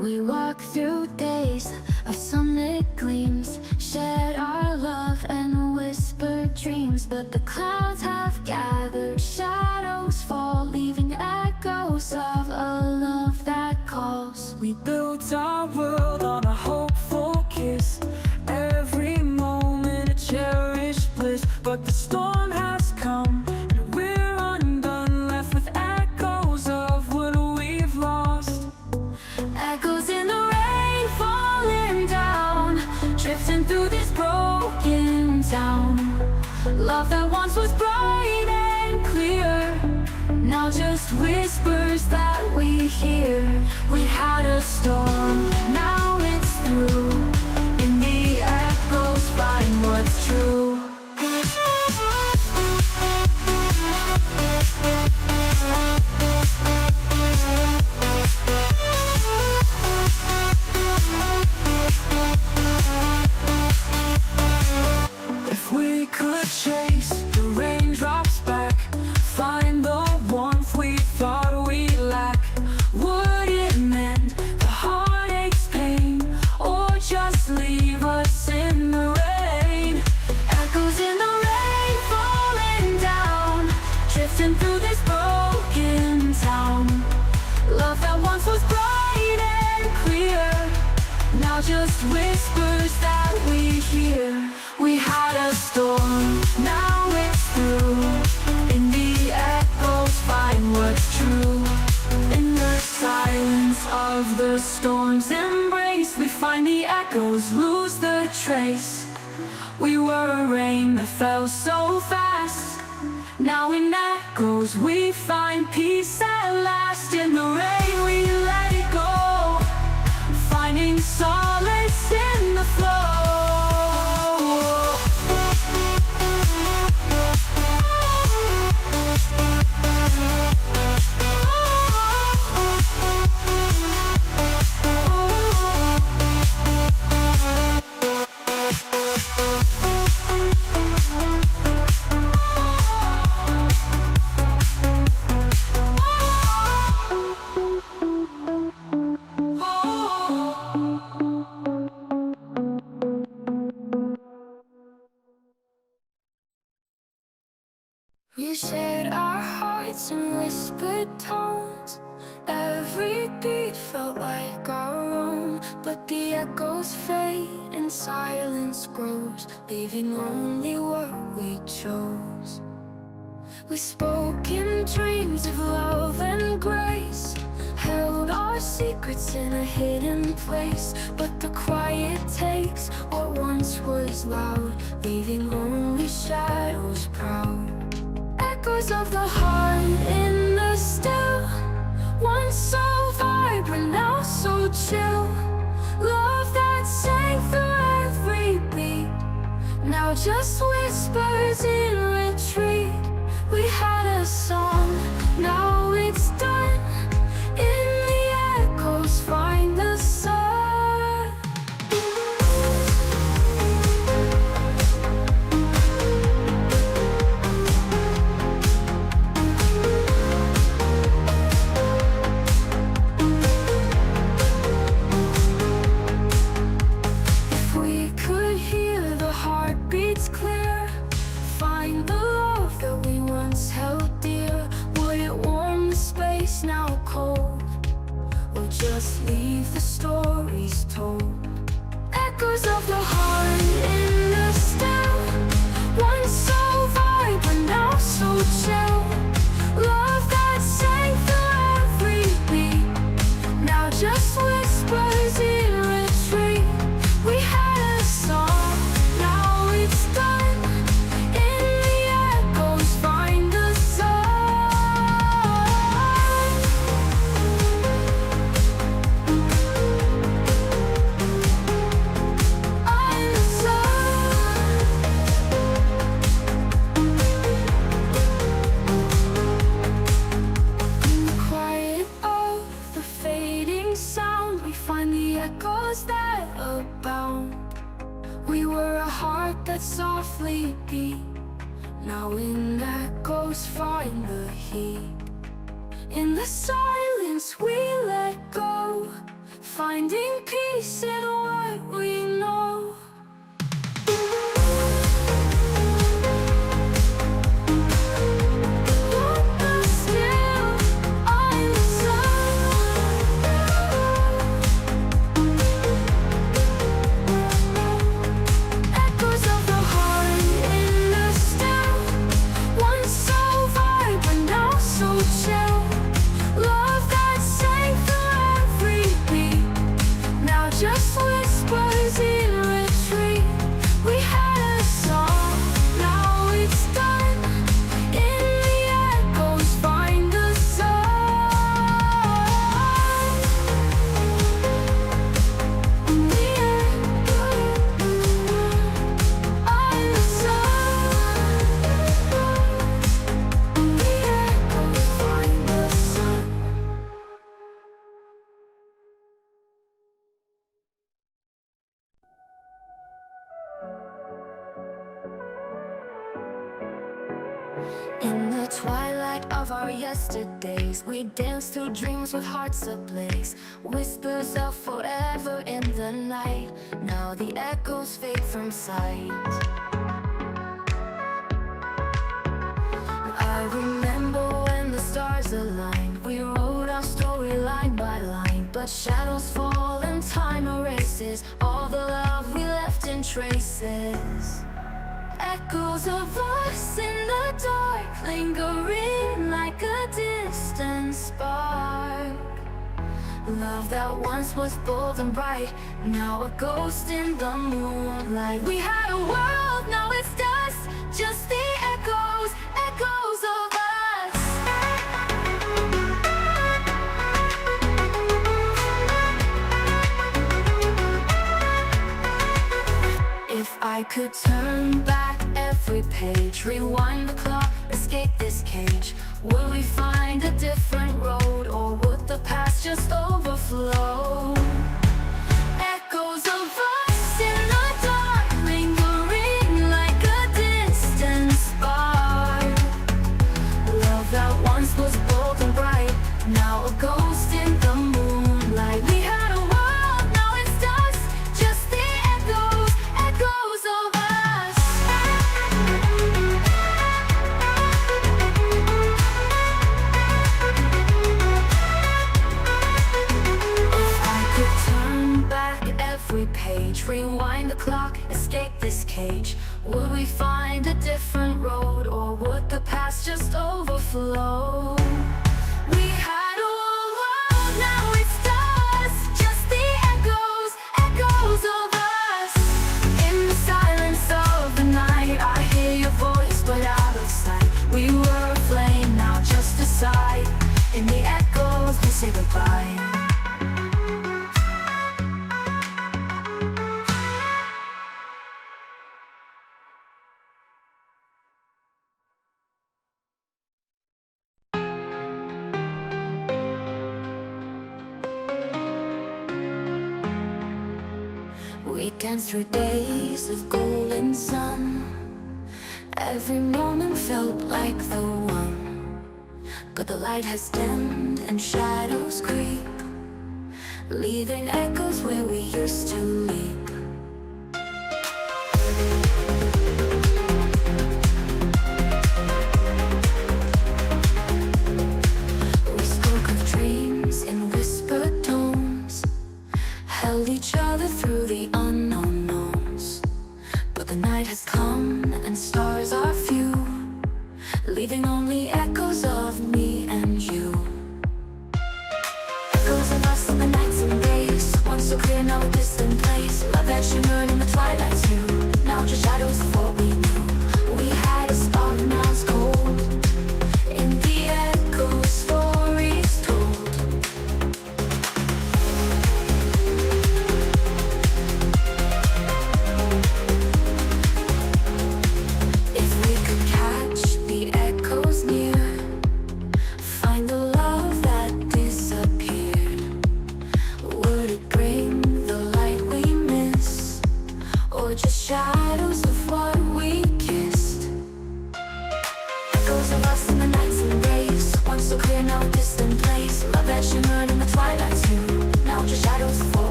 We walk through days of sunlit gleams, shared our love and whispered dreams. But the clouds have gathered, shadows fall, leaving echoes of a love that calls. We built our world on a hopeful kiss, every moment a cherished bliss. But the storm has come, and we're undone, left with echoes of what we've lost. Echoes in the rain falling down, drifting through this broken town. Love that once was bright and clear, now just whispers that we hear. We had a storm, now it's through. In the echoes find what's true. If we could chase the raindrops back, find the warmth we thought we lack, would it mend the heartache's pain, or just leave us in the rain? Echoes in the rain falling down, drifting through this broken town. Love that once was bright and clear, now just whispers that we hear. We had a storm, now it's through. In the echoes find what's true. In the silence of the storm's embrace, we find the echoes lose the trace. We were a rain that fell so fast, now in echoes we find peace at last. In the rain we let it go, finding solace in the flow. We shared our hearts in whispered tones, every beat felt like our own. But the echoes fade and silence grows, leaving only what we chose. We spoke in dreams of love and grace, held our secrets in a hidden place. But the quiet takes what once was loud, leaving only shadows proud. Echoes of the heart in the still, once so vibrant, now so chill. Love that sang through every beat, now just whispers in retreat. We had a song, now it's done. In the echoes find the sun. Now cold, we'll just leave the stories told. Echoes of the heart in the still, once so vibrant, now so chill. Love that sang through every beat, now just whispers in retreat. We had a song, now it's done. In the echoes find the sun. That abound. We were a heart that softly beat, now in echoes find the heat. In the silence we let go, find finding peace in what we know. But still, I'm echoes of the heart in the still. Once so vibrant, now so chill. Love that sang through every beat, now just whispers in retreat. We had a song, now it's done. In the echoes, find the sun. In the echoes, find the sun. In the echoes, find the sun. In the twilight of our yesterdays, we danced through dreams with hearts ablaze. Whispers of forever in the night, now the echoes fade from sight. I remember when the stars aligned, we wrote our story line by line. But shadows fall and time erases all the love we left in traces. Echoes of us in the dark, lingering like a distant spark. Love that once was bold and bright, now a ghost in the moonlight. We had a world, now it's dust, just the echoes, echoes of us. If I could turn back every page, rewind the clock, escape this cage, will we find a different road, or would the past just overflow? Echoes of us in the dark, lingering like a distant spark. Love that once was bold and bright, now a ghost in the moonlight. We had a world, now it's dust, just the echoes, echoes of us. If I could turn back every page, rewind the clock, escape this cage, would we find a different road, or would the past just overflow? We had a world, now it's dust, just the echoes, echoes of us. In the silence of the night, I hear your voice but out of sight. We were a flame, now just a sight. In the echoes, we say goodbye. We danced through days of golden sun. Every moment felt like the one. But the light has dimmed and shadows creep, leaving echoes where we used to leap. We spoke of dreams in whispered tones, held each other through the unknown knowns. But the night has come and stars are few, leaving only echoes of me and you. Echoes of us in the nights and days, once so clear, now a distant place. Love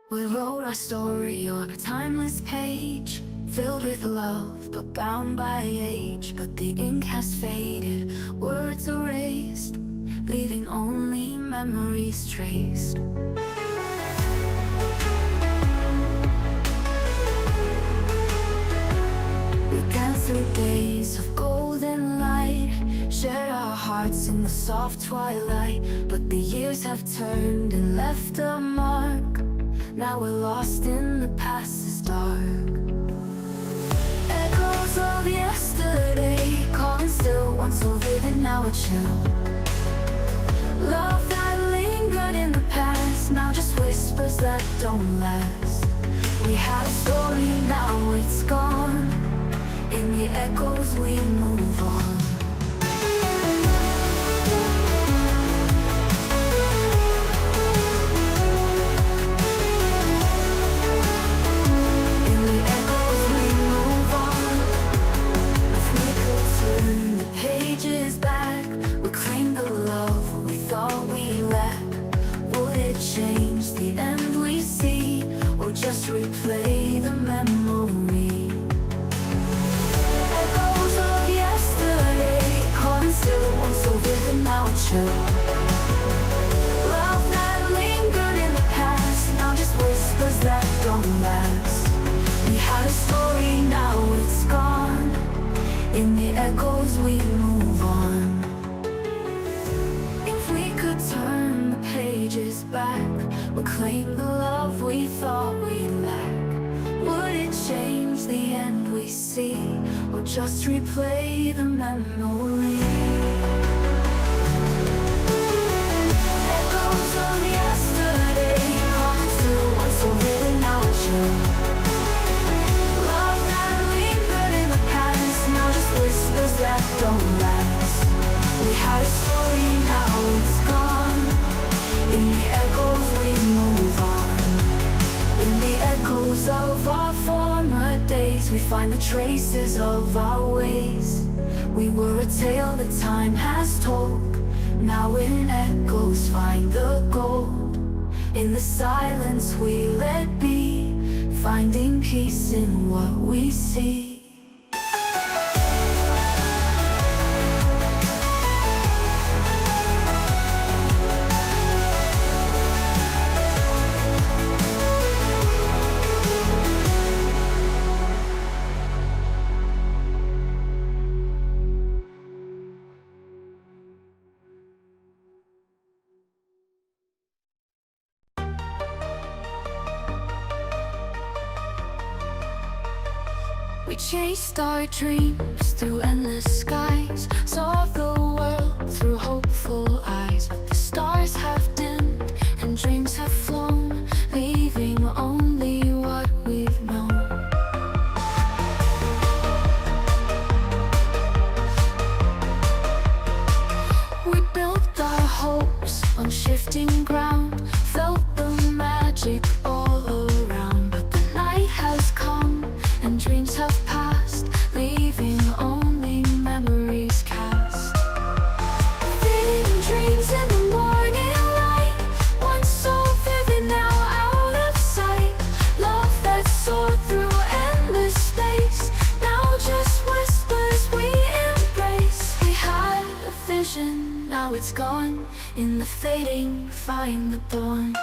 We wrote our story on a timeless page, filled with love but bound by age. But the ink has faded, words erased, leaving only memories traced. We danced through days of golden light, shared our hearts in the soft twilight. But the years have turned and left a mark. Now we're lost in the past's dark. Echoes of yesterday, calling still, once so vivid, now a chill. Love that lingered in the past, now just whispers that don't last. We had a story, now it's gone. In the echoes we move on. Change the end we see, or just replay the memory? Echoes of yesterday, calling still, once so vivid, now a chill. Love that lingered in the past, now just whispers that don't last. We had a story, now it's gone. In the echoes we move on. If we could turn the pages back, reclaim the love we thought we'd lack, would it change the end we see, or just replay the memory? Echoes of yesterday, calling still, once so vivid, now a chill. Love that lingered in the past, now just whispers that don't last. We had a story, now it's gone. In the echoes we move on. In the echoes of our former days, we find the traces of our ways. We were a tale that time has told. Now in echoes find the gold. In the silence we let be, finding peace in what we see. We chased our dreams through endless skies, saw the world through hopeful eyes. But the stars have dimmed and dreams have flown, leaving only what we've known. We built our hopes on shifting ground, felt the magic all around. But the night has come and dreams have passed, leaving only memories cast. Fading dreams in the morning light, once so vivid, now out of sight. Love that soared through endless space, now just whispers we embrace. We had a vision, now it's gone. In the fading, find the dawn.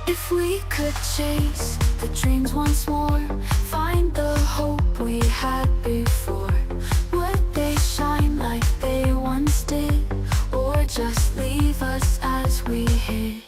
If we could chase the dreams once more, find the hope we had before, would they shine like they once did, or just leave us as we hid?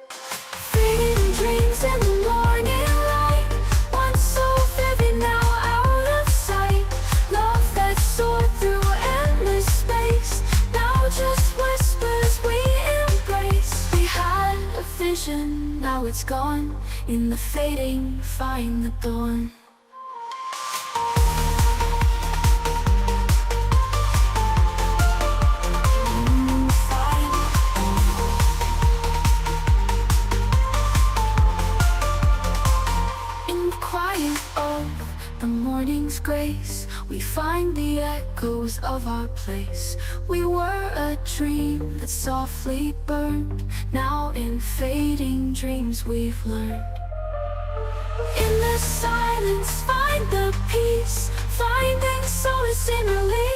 Fading dreams in the morning light, once so vivid, now out of sight. Love that soared through endless space, now just whispers we embrace. We had a vision, now it's gone. In the fading, find the dawn. quiet of the morning's grace, we find the echoes of our place. We were a dream that softly burned. Now in fading dreams we've learned. In the silence find the peace, finding solace in release.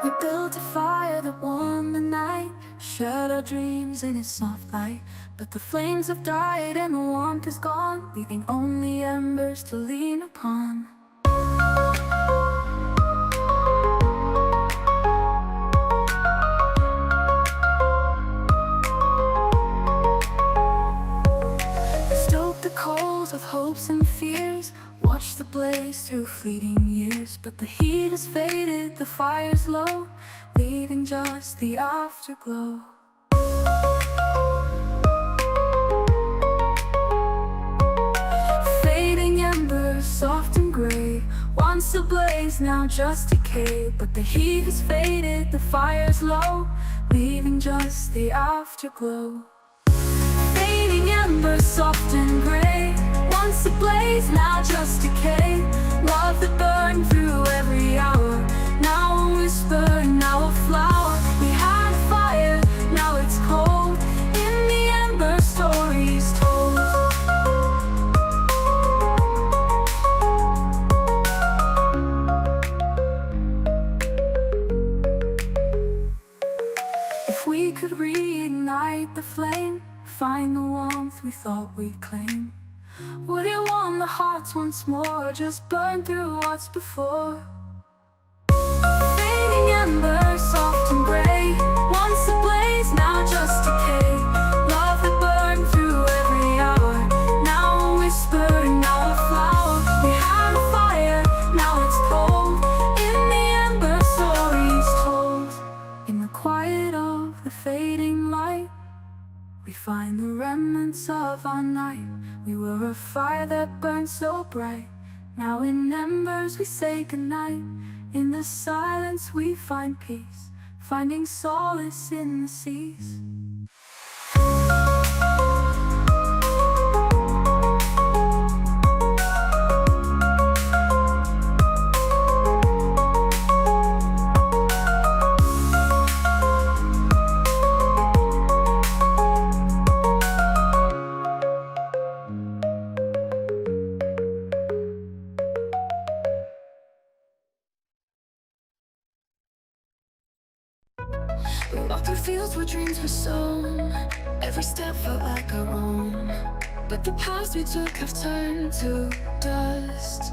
We built a fire that warmed the night, shared our dreams in its soft light. But the flames have died and the warmth is gone, leaving only embers to lean upon. Stoke the coals of hopes and fears, watch the blaze through fleeting years. But the heat has faded, the fire's low, leaving just the afterglow. Fading embers, soft and gray, once ablaze, now just decay. But the heat has faded, the fire's low, leaving just the afterglow. Fading embers, soft and gray, once ablaze, now just decay. Love that burned through every hour, now a whisper, now a flower. We had fire, now it's cold, in the ember stories told. If we could reignite the flame, find the warmth we thought we'd claim, would it warm the hearts once more, or just burn through what's before? Fading embers, soft and gray, once ablaze, now just decay. Love that burned through every hour, now a whisper, now a flower. We had a fire, now it's cold, in the ember stories told. In the quiet of the fading light, we find the remnants of our night. We were a fire that burned so bright, now in embers we say goodnight. In the silence we find peace, finding solace in the seas. We walked through fields where dreams were sown, every step felt like our own. But the paths we took have turned to dust,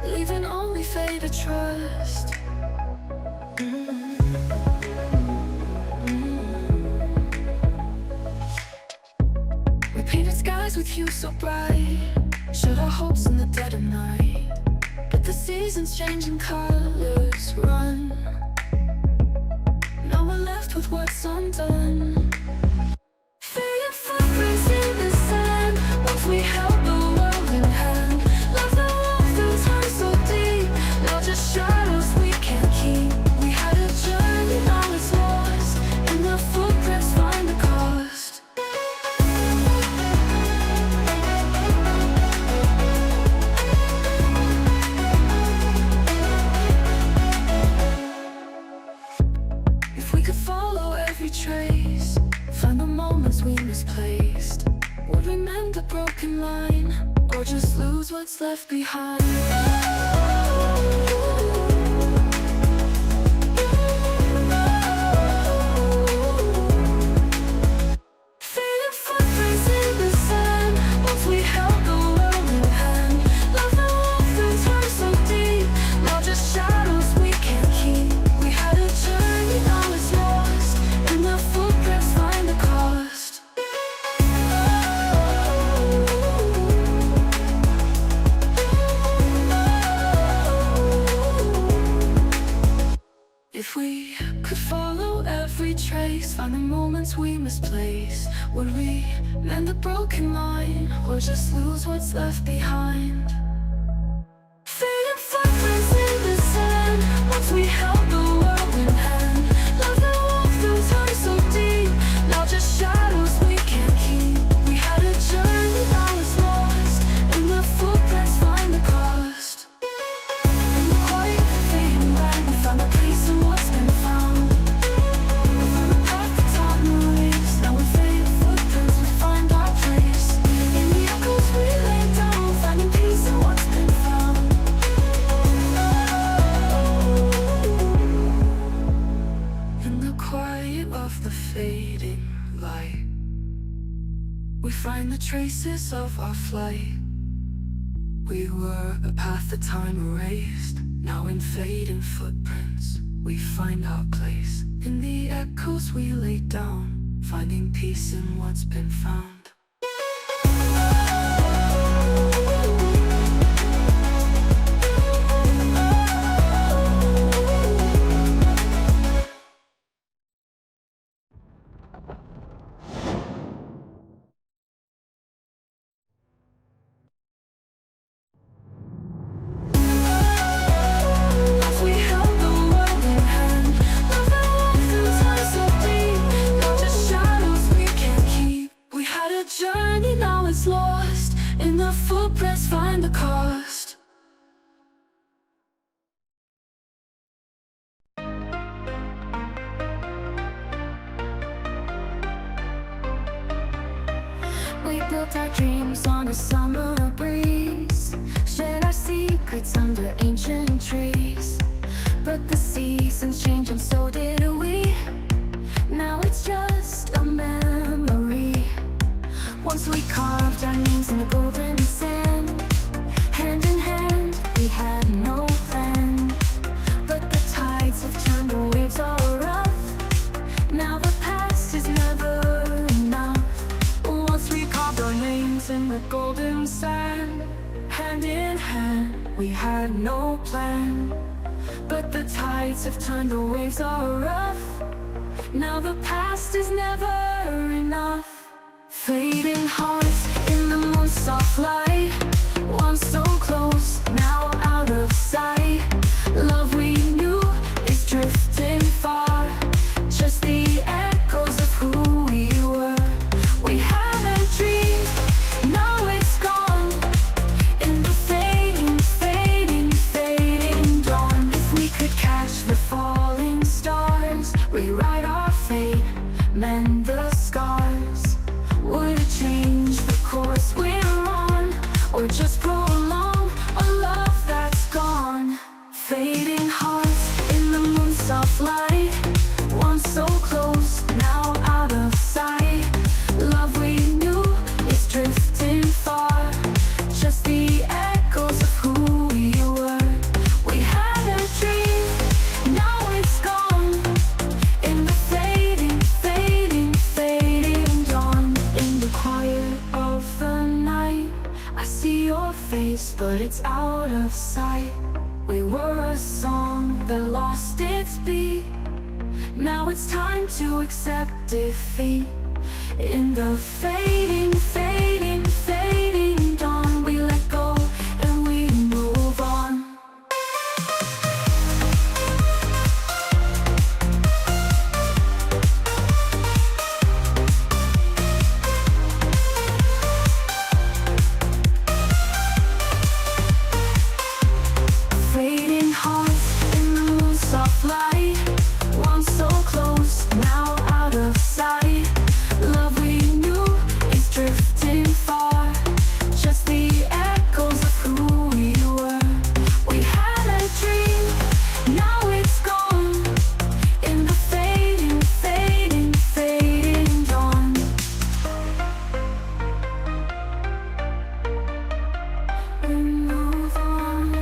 leaving only faded trust. We painted skies with hues so bright, showed our hopes in the dead of night. But the seasons change and colors run, now we're left with what's undone. Fading footprints in the sand, once we held the world in hand. Love that walked through time so deep, now just shadows we can't keep. We had a journey, now it's lost, and the footprints find the cost. If we could follow every trace, find the moments we misplaced, would we mend the broken line, or just lose what's left behind? Fading footprints in the sand, once we held the world in hand. Love that walked through time so deep, now just shadows we can't keep. We had a journey, now we could follow every trace, find the moments we misplaced, would we mend the broken line, or just lose what's left behind? Fading footprints in the sand, once we held the world in hand. Love that walked through time so deep, now just shadows we can't keep. We had a journey, now it's lost, and the footprints find the cost. In the quiet fading light, we found a place in what's been found. From the path to time erased, now with faded footprints we find our place. In the echoes we lay down, finding peace in what's been found. In the quiet of the fading light, we find the traces of our flight. We were a path that time erased, now in fading footprints we find our place. In the echoes we lay down, finding peace in what's been found. As we held the world in hand, love that walked through time so deep, now just shadows we can't keep. We had a journey, now it's lost, in the footprints find the cost. We built our dreams on a summer breeze, shared our secrets under ancient trees. But the seasons change and so did we. Now it's just a memory. Once we carved our names in the golden sand, hand in hand, we had no plan. But the tides have turned, the waves are rough. Now the past is never enough. Once we carved our names in the golden sand, hand in hand, we had no plan. But the tides have turned, the waves are rough. Now the past is never enough. Fading hearts in the moon's soft light, once so close, now out of sight. Love we knew is drifting far, just the echoes of who we were. We had a dream, now it's gone, in the fading, fading, fading dawn. If we could catch the falling stars, rewrite our fate, mend the scars, would it change the course we're on, or just prolong a love that's gone? Fading hearts in the moon's soft light, once so close, now out of sight. Love we knew is drifting far, just the echoes of who we were. We had a dream, now it's gone, in the fading, fading, fading dawn. In the quiet of the night, I see your face, but it's out of sight. We were a song that lost its beat, now it's time to accept defeat. In the fading, fading, fading dawn, we let go and we move on. Fading hearts in the moon's soft light, once so close, now out of sight. Love we knew is drifting far, just the echoes of who we were. We had a dream, now it's gone, in the fading, fading, fading dawn. We move on.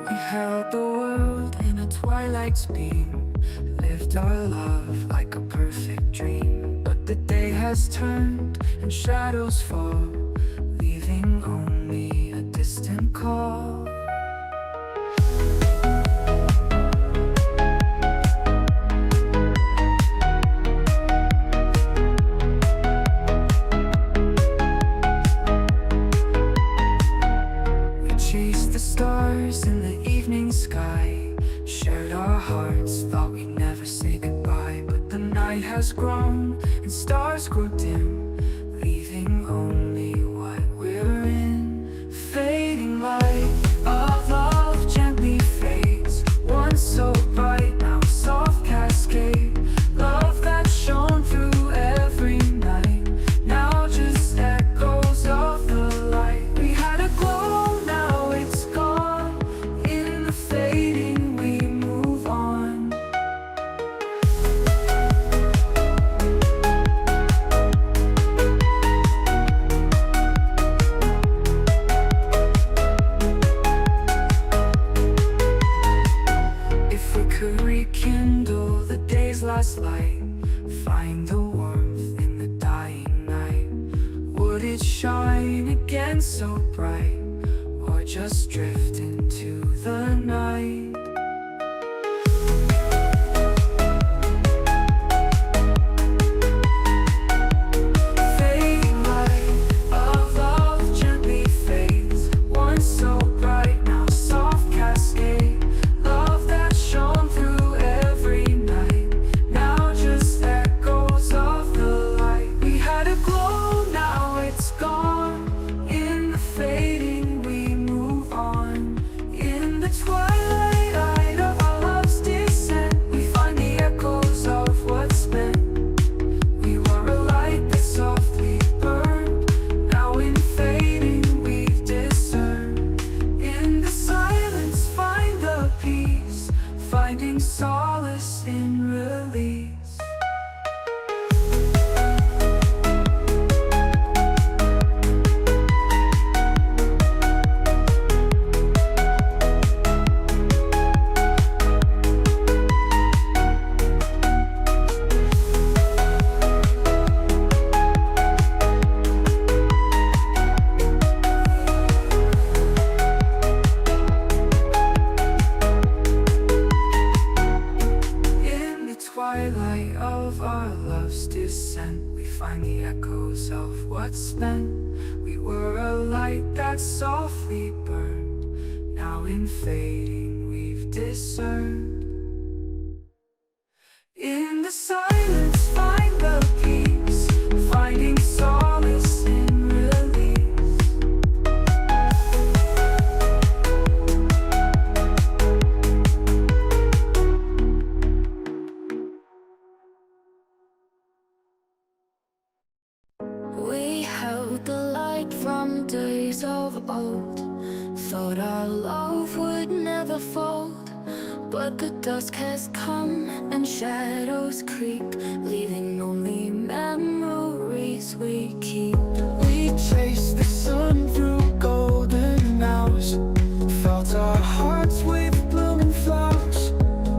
We held the world in a twilight's beam, lived our love like a perfect dream. But The day has turned and shadows fall, leaving only a distant call. We chased the stars in the evening sky, shared our hearts, thought we'd never say goodbye. But the night has grown and stars grow dim, leaving only what we're in. Fading light of love gently fades, once so bright, now soft cascade. Love that shone through every night, now just echoes of the light. We had a glow, now it's gone. In the fading we move on. If we could rekindle the day's last light, find the warmth in the dying night, would it shine again so bright, or just drift into the night? Fading light of love gently fades, once so bright, now soft cascade. Love that shone through every night, now just echoes of the light. We had a glow, now it's gone. In the fading we move on. In the twilight of our love's descent, we find the echoes of what's been. We were a light that softly burned, now in fading we've discerned. In the silence find the peace, finding solace in release. In the twilight of our love's descent, we find the echoes of what's been. We were a light that softly burned, now in fading we've discerned. In the silence find the peace, finding solace in release. We held the light from days of old, thought our love would never fold. But the dusk has come and shadows creep, leaving only memories we keep. We chased the sun through golden hours, felt our hearts with blooming flowers.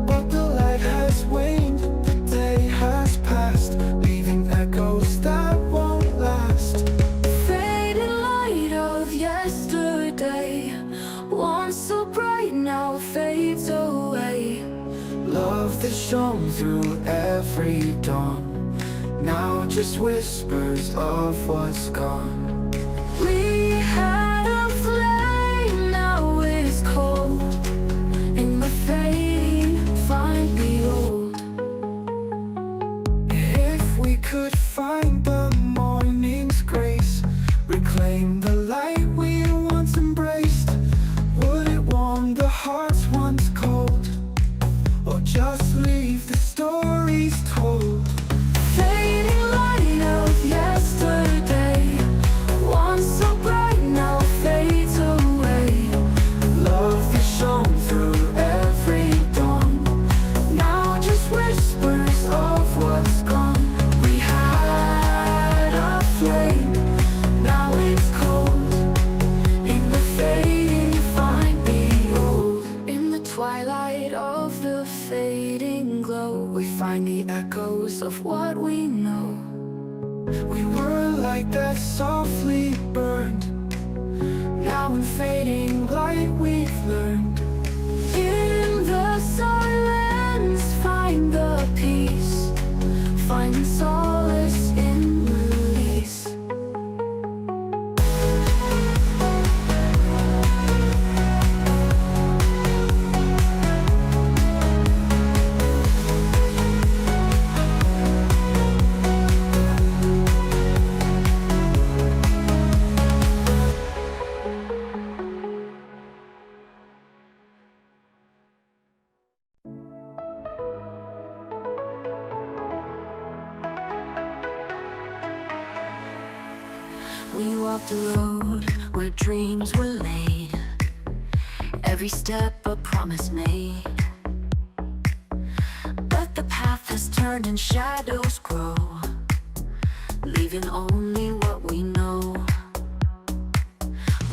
But the light has waned, the day has passed, leaving echoes that won't last. Fading light of yesterday, once so bright now fades away. Love that shone through every dawn, now just whispers of what's gone. We had a flame, now it's cold. In the fading, find the old. If we could find the morning's grace, reclaim the light we once embraced, would it warm the hearts once cold, or just leave the stories told? Fading light of yesterday, once so bright now fades away. Love that shone through every dawn, now just whispers of what's gone. We had a flame, now it's cold. In the fading find the old. In the twilight of the fading glow, We find the echoes of what we know. We were like that softly burned. Now in fading light we've learned. In the silence, find the peace, find solace in release. We walked the road where dreams were laid, every step a promise made. But the path has turned and shadows grow, leaving only what we know.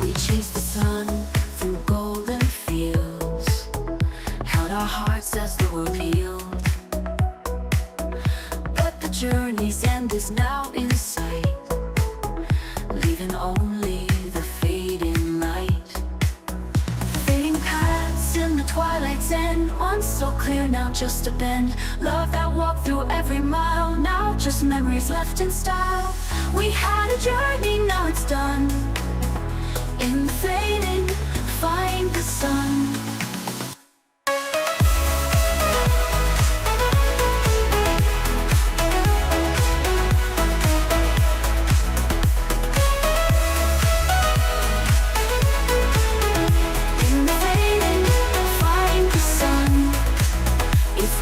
We chased the sun through golden fields, held our hearts as the world healed. But the journey's end is now in sight, leaving only the fading light. Fading paths in the twilight's end, once so clear, now just a bend. Love that walked through every mile, now just memories left in style. We had a journey, now it's done. In the fading, find the sun.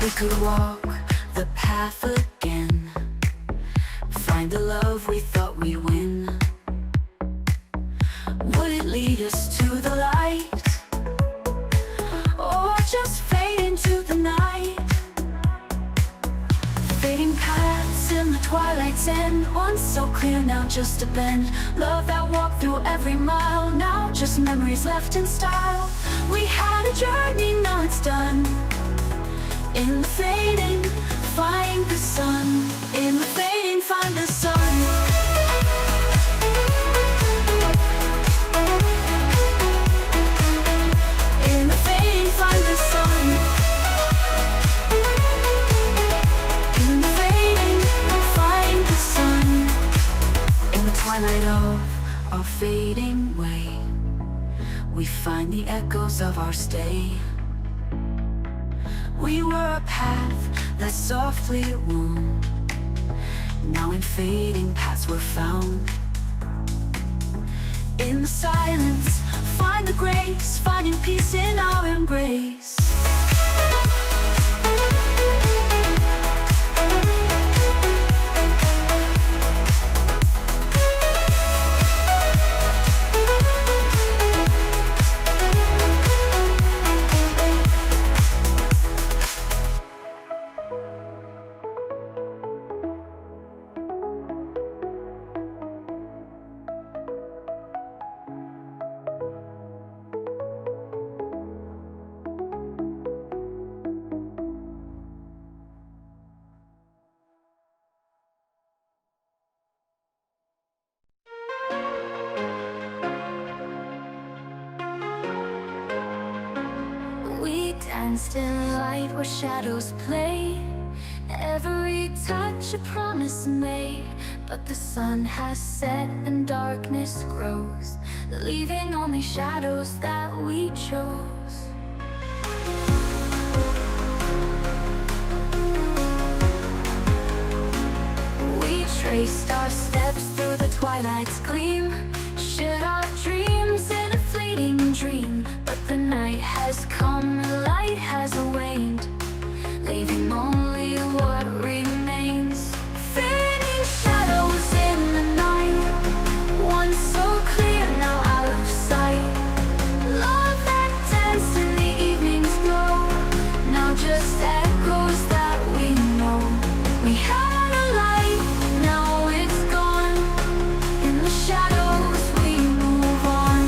We could walk the path again, find the love we thought we'd win. Would it lead us to the light, or just fade into the night? Fading paths in the twilight's end, once so clear, now just a bend. Love that walked through every mile, now just memories left in style. We had a journey, now it's done. In the fading, find the sun. In the fading, find the sun. In the fading, find the sun. In the fading, find the sun. In the twilight of our fading way, we find the echoes of our stay. We were a path that softly wound, now in fading paths we're found. In the silence, find the grace, finding peace in our embrace. Danced in light where shadows play, every touch a promise made. But the sun has set and darkness grows, leaving only shadows that we chose. We traced our steps through the twilight's gleam, shared our dreams in a fleeting dream. But the night has come, the light has waned, leaving only what remains. Fading shadows in the night, once so clear, now out of sight. Love that danced in the evening's glow, now just echoes that we know. We had a light, now it's gone. In the shadows we move on.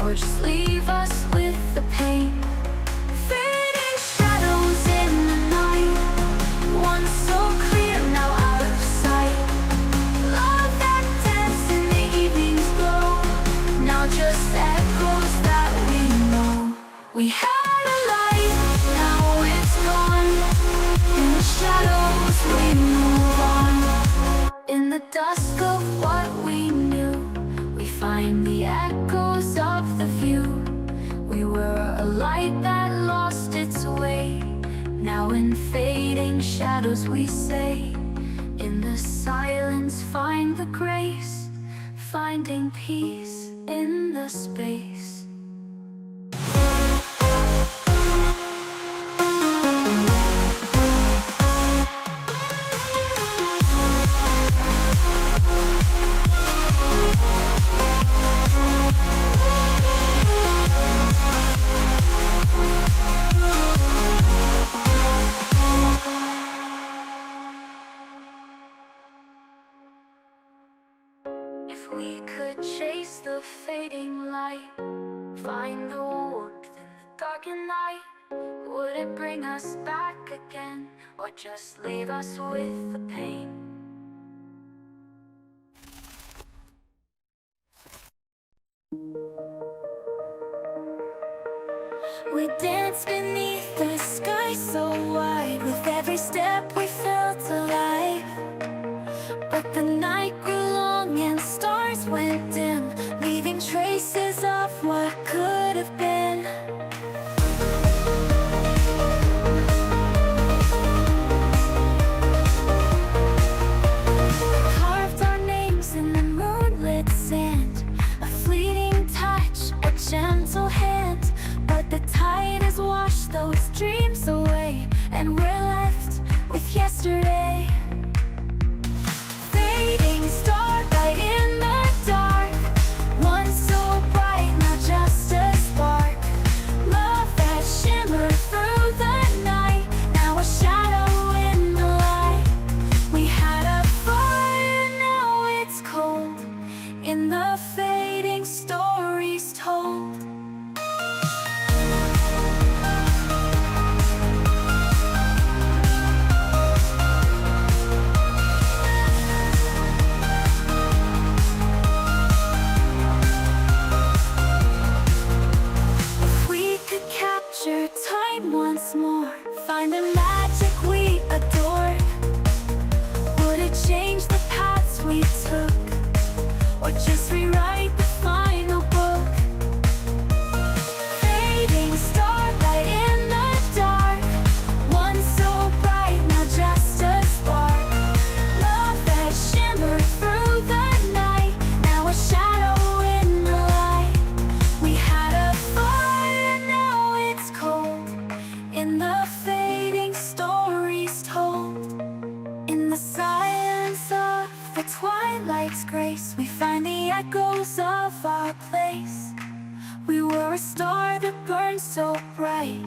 or just leave us with the pain. Fading shadows in the night, once so clear, now out of sight. Love that danced in the evening's glow, now just echoes that we know. We had a light, now it's gone. In the shadows we move on. In the dusk of what we knew, we find the echoes of the view. We were a light that lost its way. Now in fading shadows we say, in the silence find the grace, finding peace in the space. If we could chase the fading light, find the warmth in the darkened night, would it bring us back again, or just leave us with the pain? We danced beneath the sky so wide, with every step we felt alive. But the night grew long and stars went dim, leaving traces of what could have been. Carved our names in the moonlit sand, a fleeting touch, a gentle hand. But the tide has washed those dreams away, and we're left with yesterday. Fading starlight in the dark, once so bright, now just a spark. Love that shimmered through the night, now a shadow in the light. We had a fire, now it's cold, in the fading stories told. Time once more, find the magic we adore. Would it change the paths we took, or just rewrite the final book? Fading starlight in the dark, once so bright, now just a spark. Love that shimmered through the night, now a shadow in the light. We had a fire, now it's cold, in the fading stories told. In the silence of the twilight's grace, we find the echoes of our place. We were a star that burned so bright,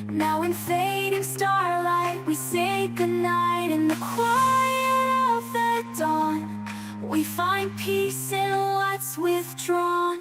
now in fading starlight we say goodnight. In the quiet of the dawn, we find peace in what's withdrawn.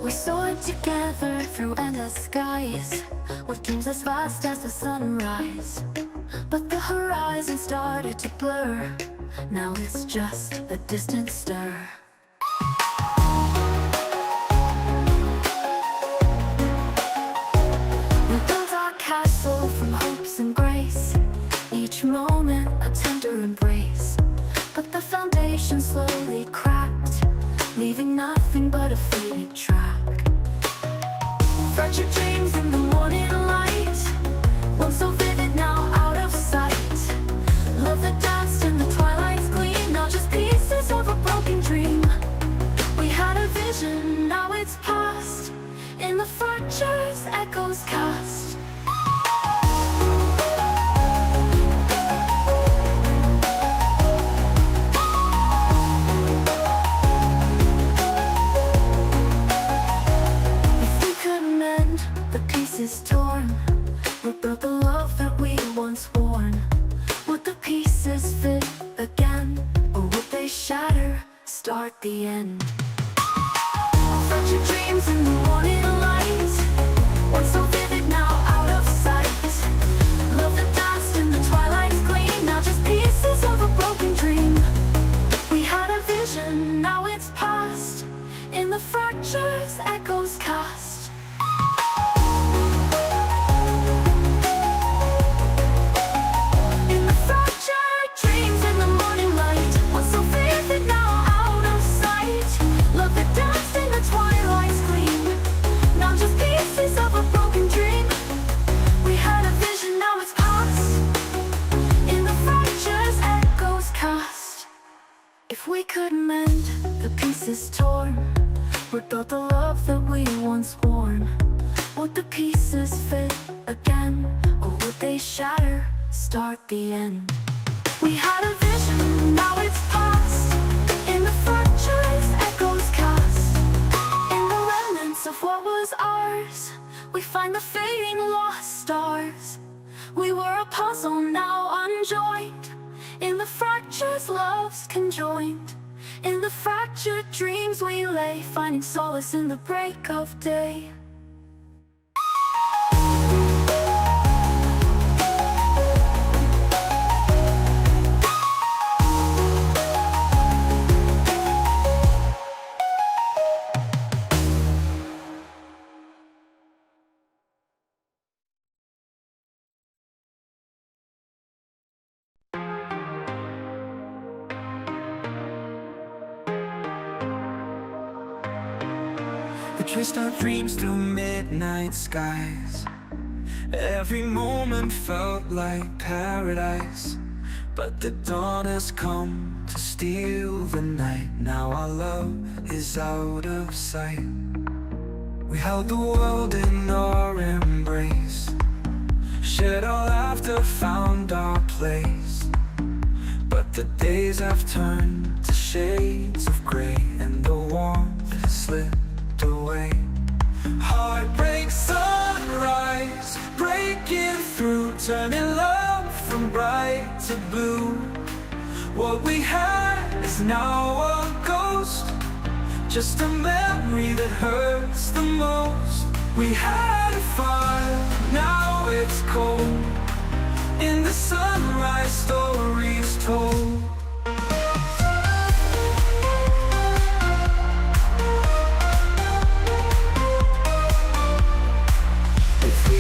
We soared together through endless skies, with dreams as vast as the sunrise. But the horizon started to blur, now it's just a distant stir. We built our castle from hopes and grace, each moment a tender embrace. But the foundation slowly cracked, leaving nothing but a faded track. Fractured dreams in the morning light, once so vivid, now out of sight. Love that danced in the twilight's gleam, now just pieces of a broken dream. We had a vision, now it's past, in the fractures echoes cast. Is torn, rebuild the love that we once worn. Would the pieces fit again, or would they shatter, start the end? Fractured dreams in the morning light, once so vivid, now out of sight. Love that danced in the twilight's gleam, now just pieces of a broken dream. We had a vision, now it's past, in the fractures echoes cast. If we could mend the pieces torn, rebuild the love that we once worn, would the pieces fit again, or would they shatter, start the end? We had a vision, now it's past, in the fractures echoes cast. In the remnants of what was ours, we find the fading lost stars. We were a puzzle now unjoined, in the fractures love's conjoined. In the fractured dreams we lay, finding solace in the break of day. We traced our dreams through midnight skies. Every moment felt like paradise, but the dawn has come to steal the night. Now our love is out of sight. We held the world in our embrace, shared our laughter, found our place. But the days have turned to shades of gray, and the warmth has slipped away. Heartbreak, sunrise, breaking through, turning love from bright to blue. What we had is now a ghost, just a memory that hurts the most. We had a fire, now it's cold, in the sunrise stories told.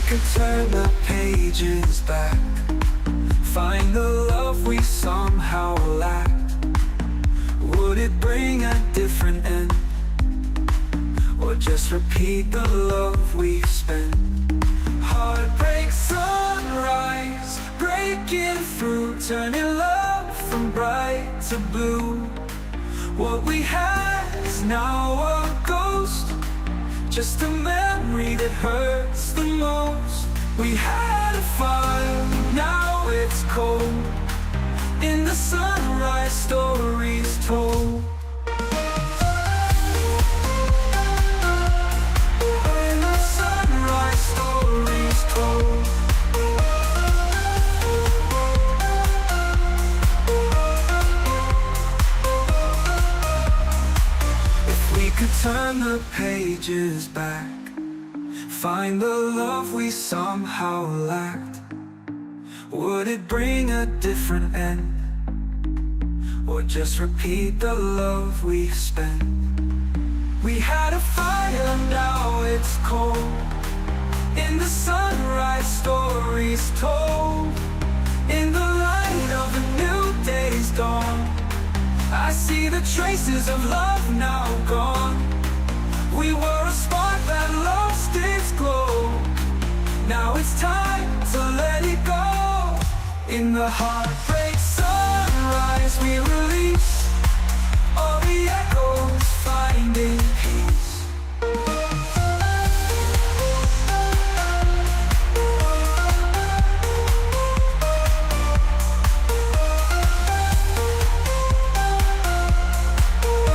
Could turn the pages back, find the love we somehow lacked. Would it bring a different end, or just repeat the love we spent? Heartbreak, sunrise, breaking through, turning love from bright to blue. What we had is now a ghost, just a memory that hurts the most. We had a fire, now it's cold, in the sunrise stories told. In the sunrise stories told. If we could turn the pages back, find the love we somehow lacked, would it bring a different end, or just repeat the love we spent? We had a fire, now it's cold, in the sunrise stories told. In the light of a new day's dawn, I see the traces of love now gone. We were a spark that lost its glow. the heartbreak sunrise we release all the echoes finding peace.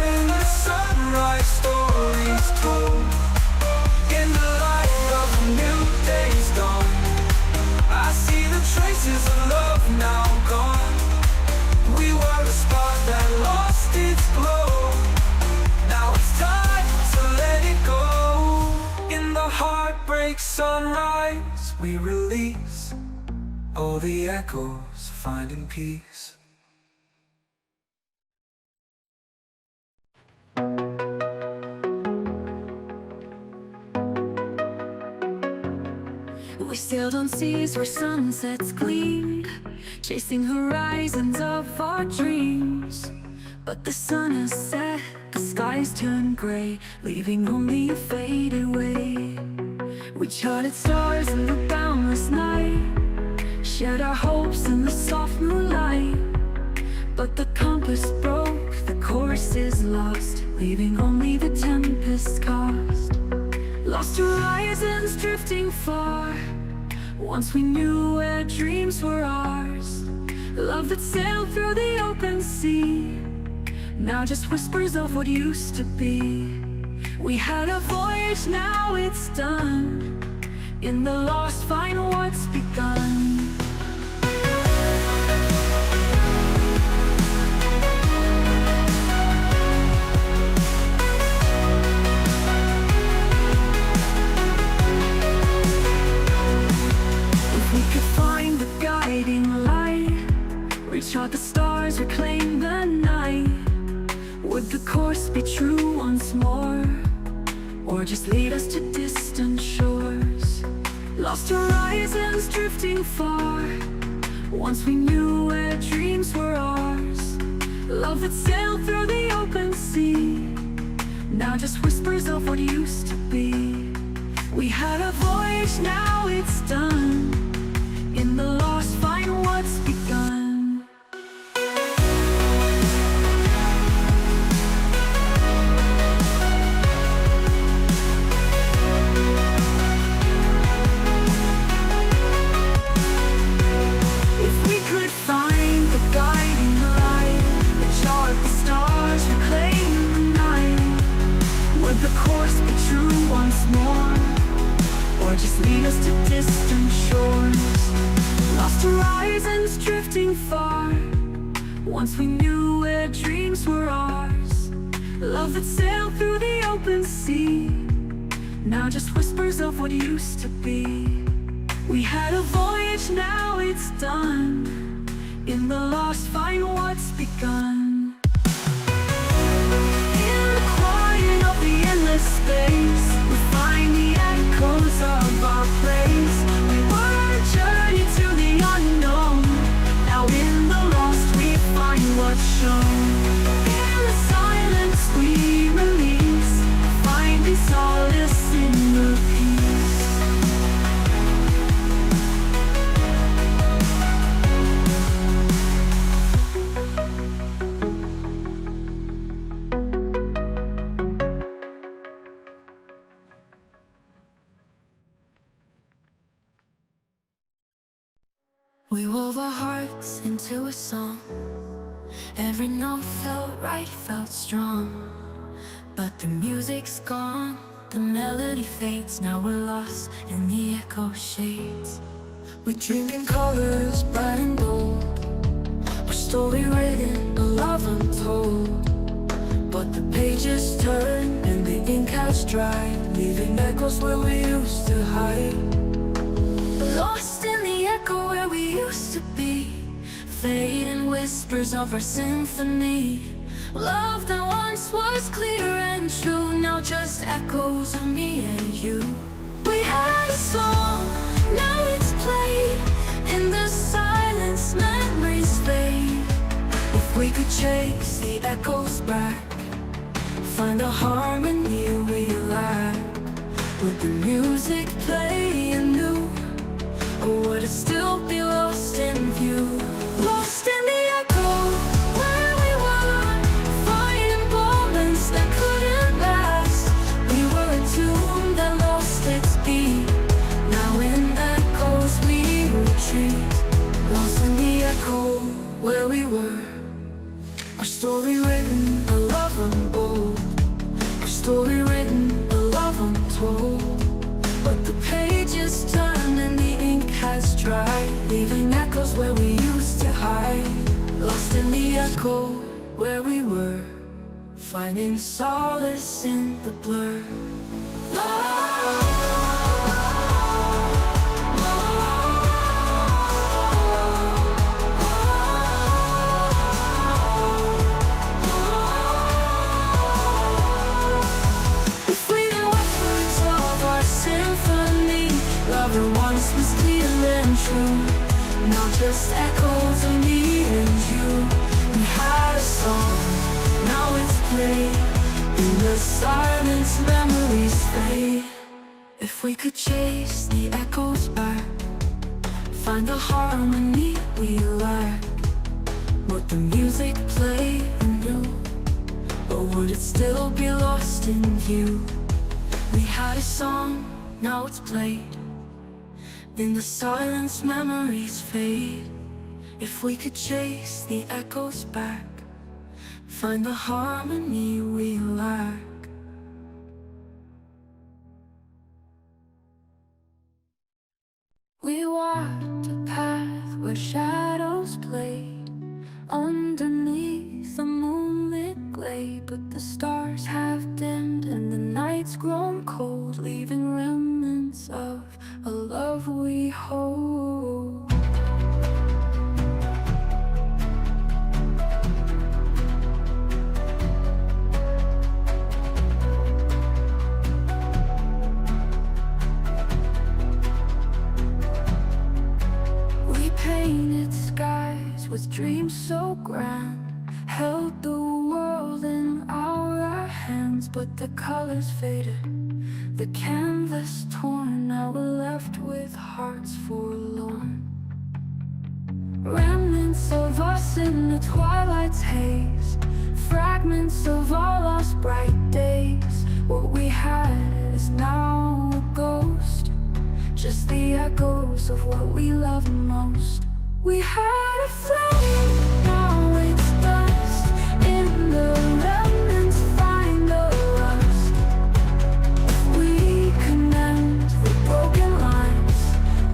In the sunrise stories told, in the light of a new day's dawn, I see the traces of love now gone. We were a spark that lost its glow. Now it's time to let it go. In the heartbreak sunrise we release all the echoes finding peace. We sailed on seas where sunsets gleamed, chasing horizons of our dreams. But the sun has set, the skies turned gray, leaving only a faded way. We charted stars in the boundless night, shared our hopes in the soft moonlight. But the compass broke, the course is lost, leaving only the tempest cost. Lost horizons drifting far, once we knew where dreams were ours. Love that sailed through the open sea, now just whispers of what used to be. We had a voyage, now it's done. In the lost find what's begun. Chart the stars, reclaim the night. Would the course be true once more, or just lead us to distant shores? Lost horizons drifting far, once we knew where dreams were ours. Love that sailed through the open sea, now just whispers of what used to be. We had a voyage, now it's done. In the lost find what's begun. Just lead us to distant shores. Lost horizons drifting far, once we knew where dreams were ours. Love that sailed through the open sea, now just whispers of what used to be. We had a voyage, now it's done. In the lost find what's begun. In the quiet of the endless space, we find the echoes of our place. We were a journey to the unknown, now in the lost we find what's shown. In the silence we release, finding solace in the peace. We wove our hearts into a song. Every note felt right, felt strong. But the music's gone, the melody fades. Now we're lost in the echo shades. We dreamed in colors bright and bold, a story written, a love untold. But the pages turn and the ink has dried, leaving echoes where we used to hide. Lost in the echo where we used to be, fading whispers of our symphony. Love that once was clear and true, now just echoes of me and you. We had a song, now it's played. In the silence, memories fade. If we could chase the echoes back, find the harmony we lack. Would the music play anew, or would it still be lost in view? Lost in the echo where we were, finding moments that couldn't last. We were a tomb that lost its beat. Now in echoes we retreat. Lost in the echo where we were. Our story written, a love unbold. Our story written, a love untold. But the pages turn and the ink has dried, leaving echoes where we used to hide. Lost in the echo where we were, finding solace in the blur. Once was clear and true, now just echoes of me and you. We had a song, now it's played. In the silence memories fade. If we could chase the echoes back, find the harmony we lack, would the music play anew, or would it still be lost in view? We had a song, now it's played. In the silence memories fade. If we could chase the echoes back, find the harmony we lack. We walked a path where shadows played underneath the moonlit glade. But the stars have dimmed and the night's grown cold, leaving remnants of a love we hold. We painted skies with dreams so grand, held the world in our hands, but the colors faded, the canvas torn. Now we're left with hearts forlorn. Remnants of us in the twilight's haze, fragments of our lost bright days. What we had is now a ghost, just the echoes of what we loved most. We had a flame, now it's dust. In the remnants find the rust. If we can mend the broken lines,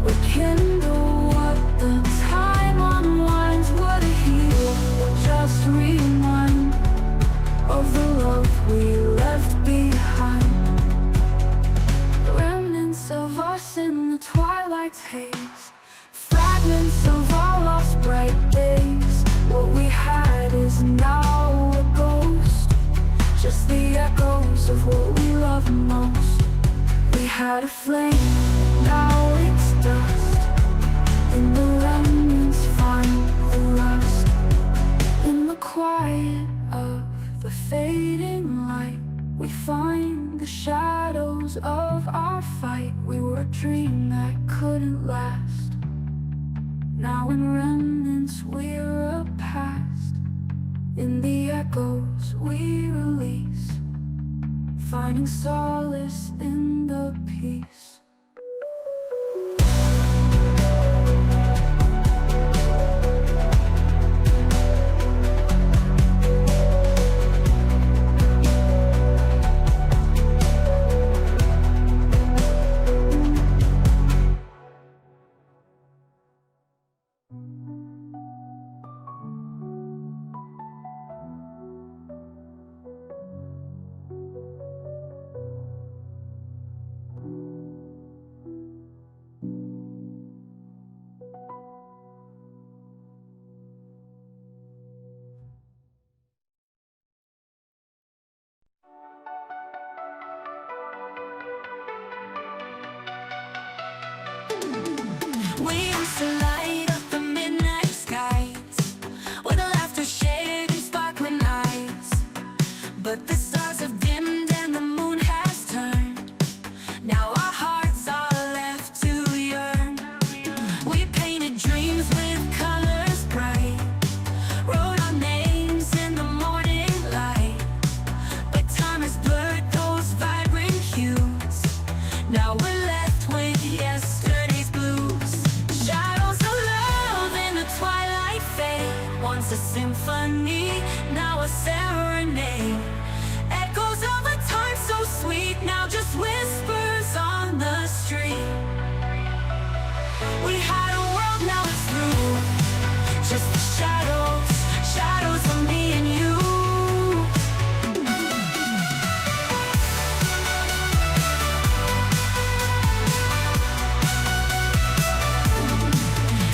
we kindle what the time unwinds. Would it heal or just remind of the love we left behind? Remnants of us in the twilight's haze, fragments of our lost bright days. What we had is now a ghost, just the echoes of what we loved most. We had a flame, now it's dust. In the remnants find the rust. In the quiet of the fading light, we find the shadows of our fight. We were a dream that couldn't last. Now in remnants we're a past. In the echoes we release, finding solace in the peace. We used to light up the midnight skies with laughter shared and sparkling eyes. But the stars have dimmed and the moon has turned. Now our hearts are left to yearn. symphony, now a serenade. Echoes of a time so sweet, now just whispers on the street. We had a world, now it's through. Just the shadows, shadows of me and you.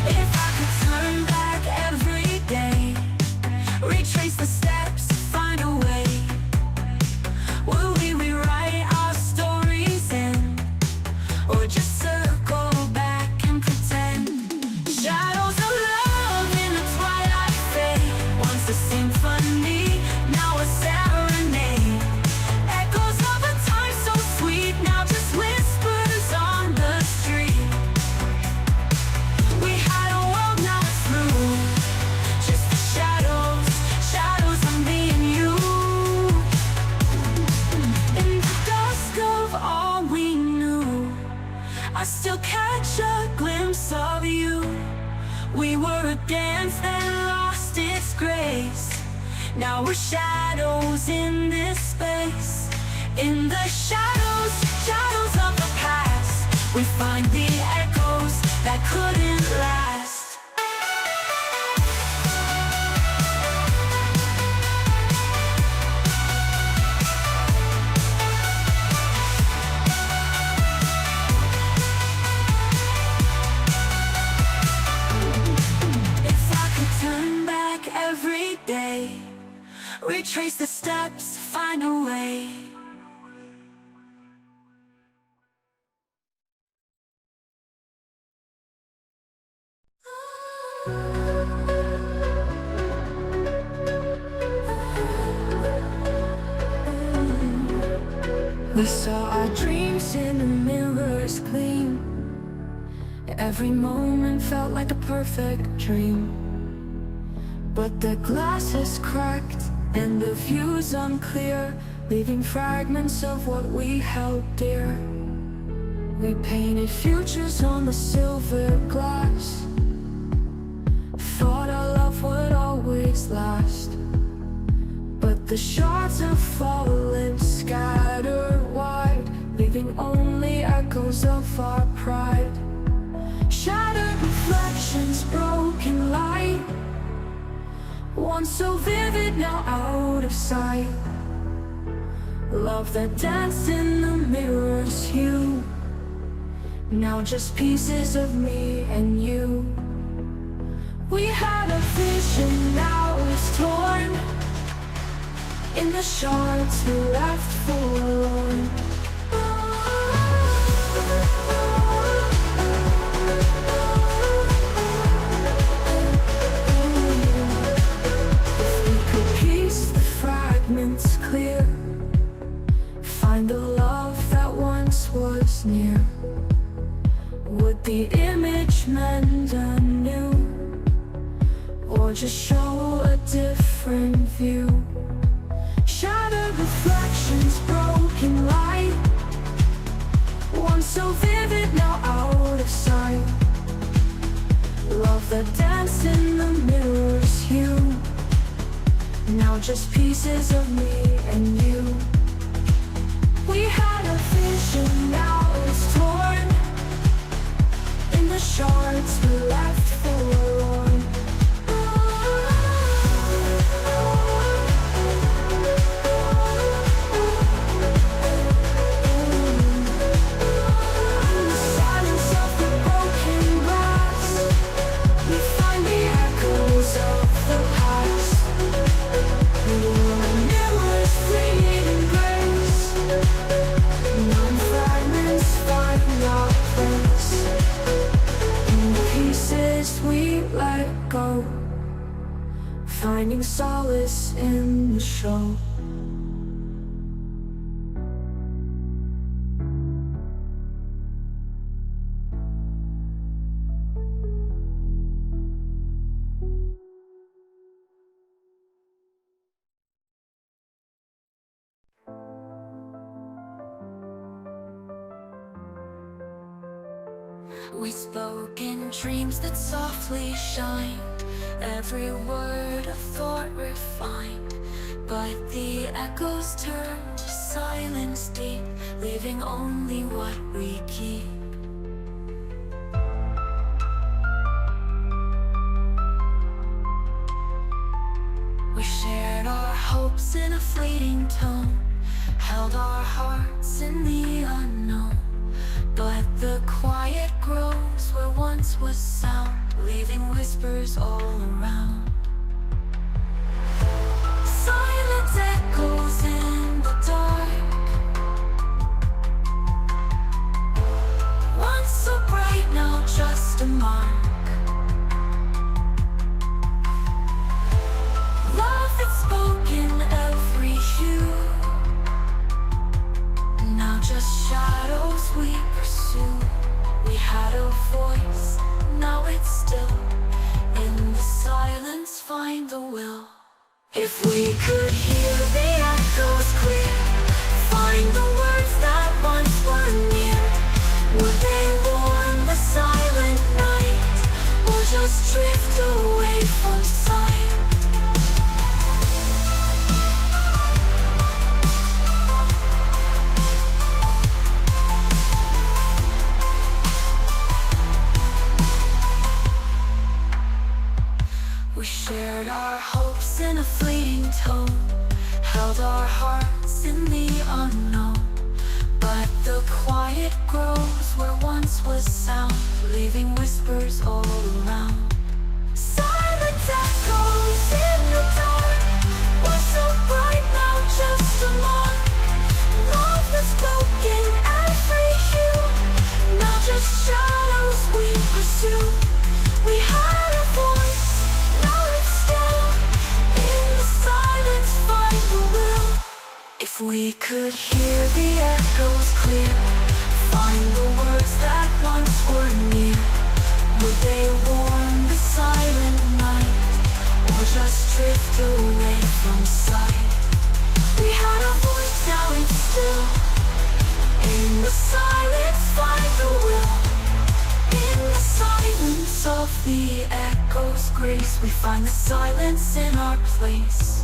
If I could turn back every day, retrace the steps, find a way, will we rewrite our stories in, or just circle back and pretend? Shadows of love in the twilight fade, once a symphony, now a serenade. Echoes of a time so sweet, now just whispers on the street. We had a world, now it's through. Just the shadows, shadows of me and you. In the dusk of all we knew, I still catch a glimpse of you. We were a dance that lost its grace. Now we're shadows in this space. In the shadows, shadows of the past, we find the echoes that couldn't last. If I could turn back every day, retrace the steps, find a way. We saw our dreams in the mirrors gleam. Every moment felt like a perfect dream. But the glass is cracked and the view's unclear, leaving fragments of what we held dear. We painted futures on the silver glass, thought our love would always last. But the shards have fallen, scattered wide, leaving only echoes of our pride. Shattered reflections, broken light, once so vivid, now out of sight. Love that danced in the mirror's hue, now just pieces of me and you. We had a vision, now it's torn. In the shards we left forlorn. If we could piece the fragments clear, find the love that once was near, would the image mend anew, or just show a different view? Shattered reflections, broken light, once so vivid, now out of sight. Love that danced in the mirror's hue, now just pieces of me and you. We had a vision, now it's torn. In the shards we left forlorn. Finding solace in the show. We spoke in dreams that softly shined, every word a thought refined. But the echoes turned to silence deep, leaving only what we keep. We shared our hopes in a fleeting tone, held our hearts in the unknown. But the quiet grows where once was sound, leaving whispers all around. Silent echoes in the dark, once so bright, now just a mark. Love that spoke in every hue, now just shadows we pursue. We had a voice, now it's still. In the silence find the will. If we could hear the echoes clear, find the words that once were near, would they warm the silent night, or just drift away from sight? We shared our hopes in a fleeting tone, held our hearts in the unknown. But the quiet grows where once was sound, leaving whispers all around. Silent echoes in the dark, once so bright, now just a mark. Love that spoke in every hue, now just shadows we pursue. We had a voice, if we could hear the echoes clear, find the words that once were near, would they warm the silent night, or just drift away from sight? We had a voice, now it's still. In the silence find the will. In the silence of the echoes' grace, we find the silence in our place.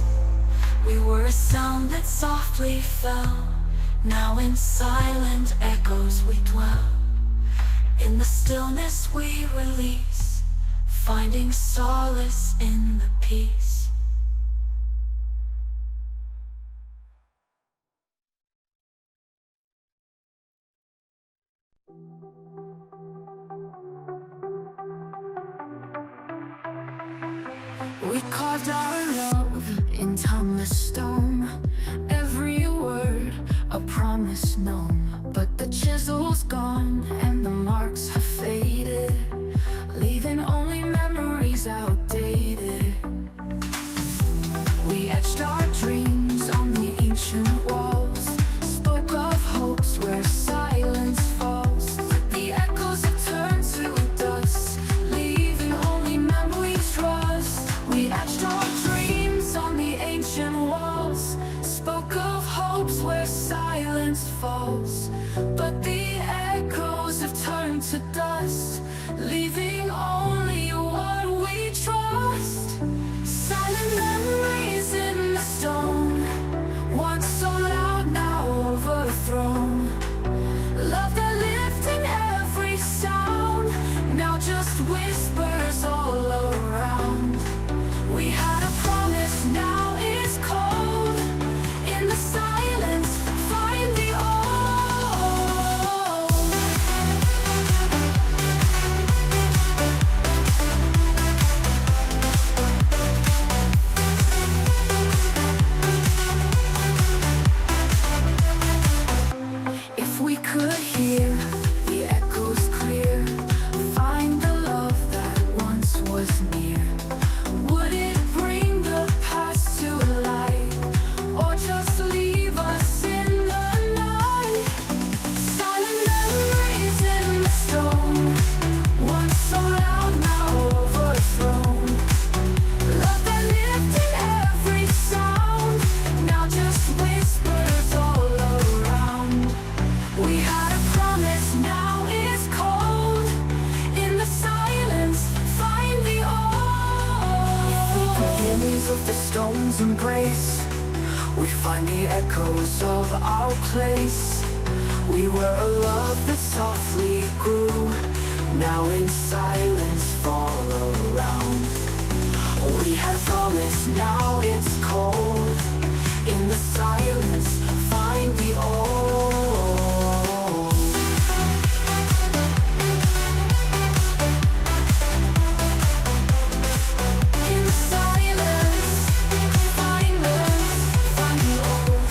We were a sound that softly fell, now in silent echoes we dwell. In the stillness we release, finding solace in the peace. We carved our love in timeless stone, every word a promise known. But the chisel's gone and the marks have faded, leaving only memories outdated. We etched our dreams on the ancient walls, spoke of hopes where silence falls. The echoes have turned to dust, leaving only memories trust. We etched our dreams on the ancient walls, spoke of hopes where silence falls. But the echoes have turned to dust, leaving only what we trust. Silent memories in the stone, once so loud, now overthrown. Love that lived in every sound, now just whispers all around. We had a promise, now it's cold. In the silence, find the old. If we could hear the echoes clear, find the love that once was near, would it bring the past to light, or just leave us in the night? Silent memories in the stone, once so loud, now overthrown. Love that lived in every sound, now just whispers all around. We had a promise. find the echoes of our place. We were a love that softly grew, now in silence fall around. We had promised, now it's cold. In the silence, find the old. In the silence, find the old.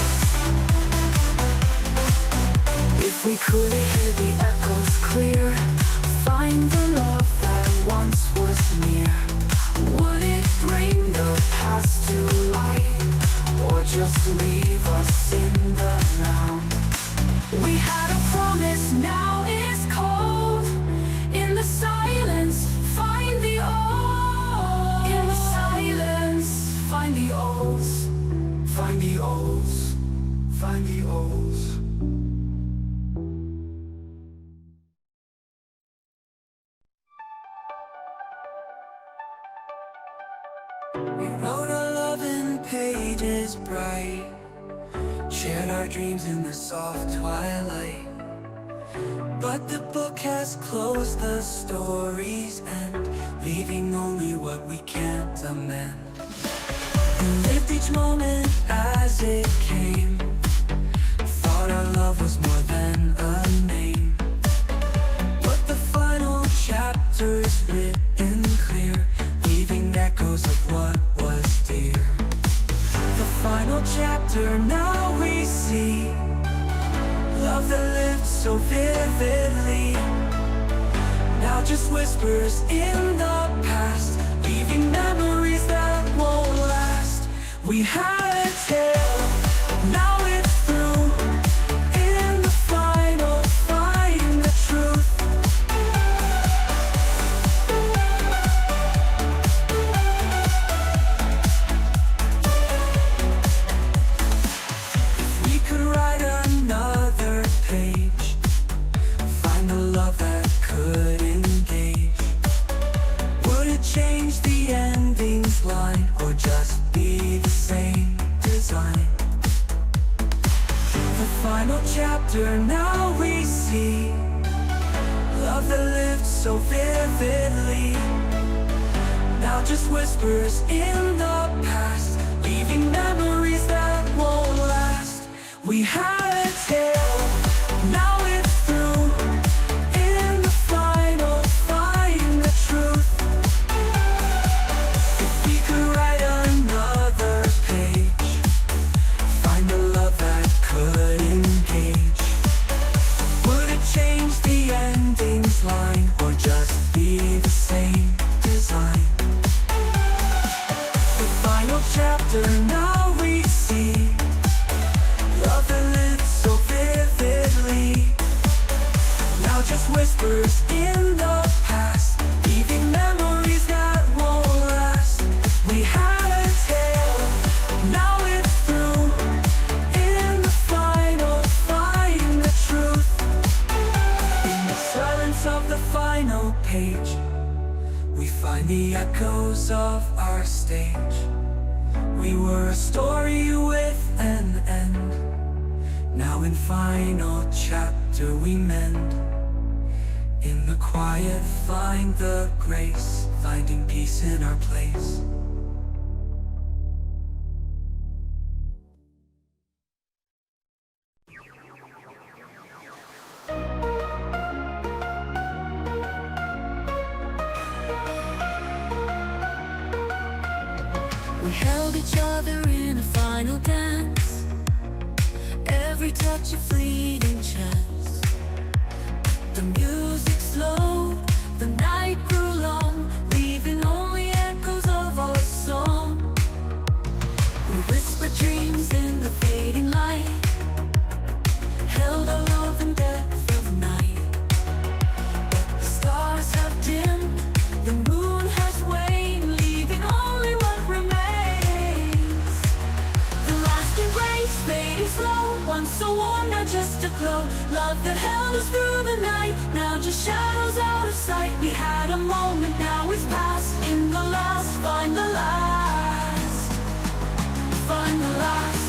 If we could hear the echoes clear, find the love that once was near. Would it bring the past to light, or just leave us in the now? We had a promise, now it's cold. In the silence, find the old. In the silence, find the olds. Find the olds. Find the olds. We wrote our love in pages bright, shared our dreams in the soft twilight. But the book has closed, the story's end, leaving only what we can't amend. We lived each moment as it came, thought our love was more than a name. But the final chapter's written clear, leaving echoes of what was dear. The final chapter, now we see love that lived so vividly, now just whispers in the past, leaving memories that won't last. We had a tale, now it's through. In the final, find the truth. We could write another page, find a love that could engage. Would it change the ending's line, or just be the same design? The final chapter, now we see love that lived so vividly, now just whispers in the past, leaving memories that won't last. We had a tale, now it's through. In the final, find the truth. If we could write another page, find a love that could engage. Would it change the ending's line, or just be the same design? The final chapter, now we see love that lived so vividly, now just whispers in the past, leaving memories that won't last. We had a tale, now it's through. In the final, find the truth. In the silence of the final page, we find the echoes of our stage. We were a story with an end, now in final chapter we mend. In the quiet, find the grace, finding peace in our place. We held each other in a final dance, every touch a fleeting chance. The music slowed, the night grew long, leaving only echoes of our song. We whispered dreams in the fading light, held our love in depth of night. The stars have dimmed, the moon has waned, leaving only what remains. The last embrace fading slow, once so warm, now just a glow. Love that held us through the night, now just shadows out of sight. We had a moment, now it's past. In the last, find the last. Find the last.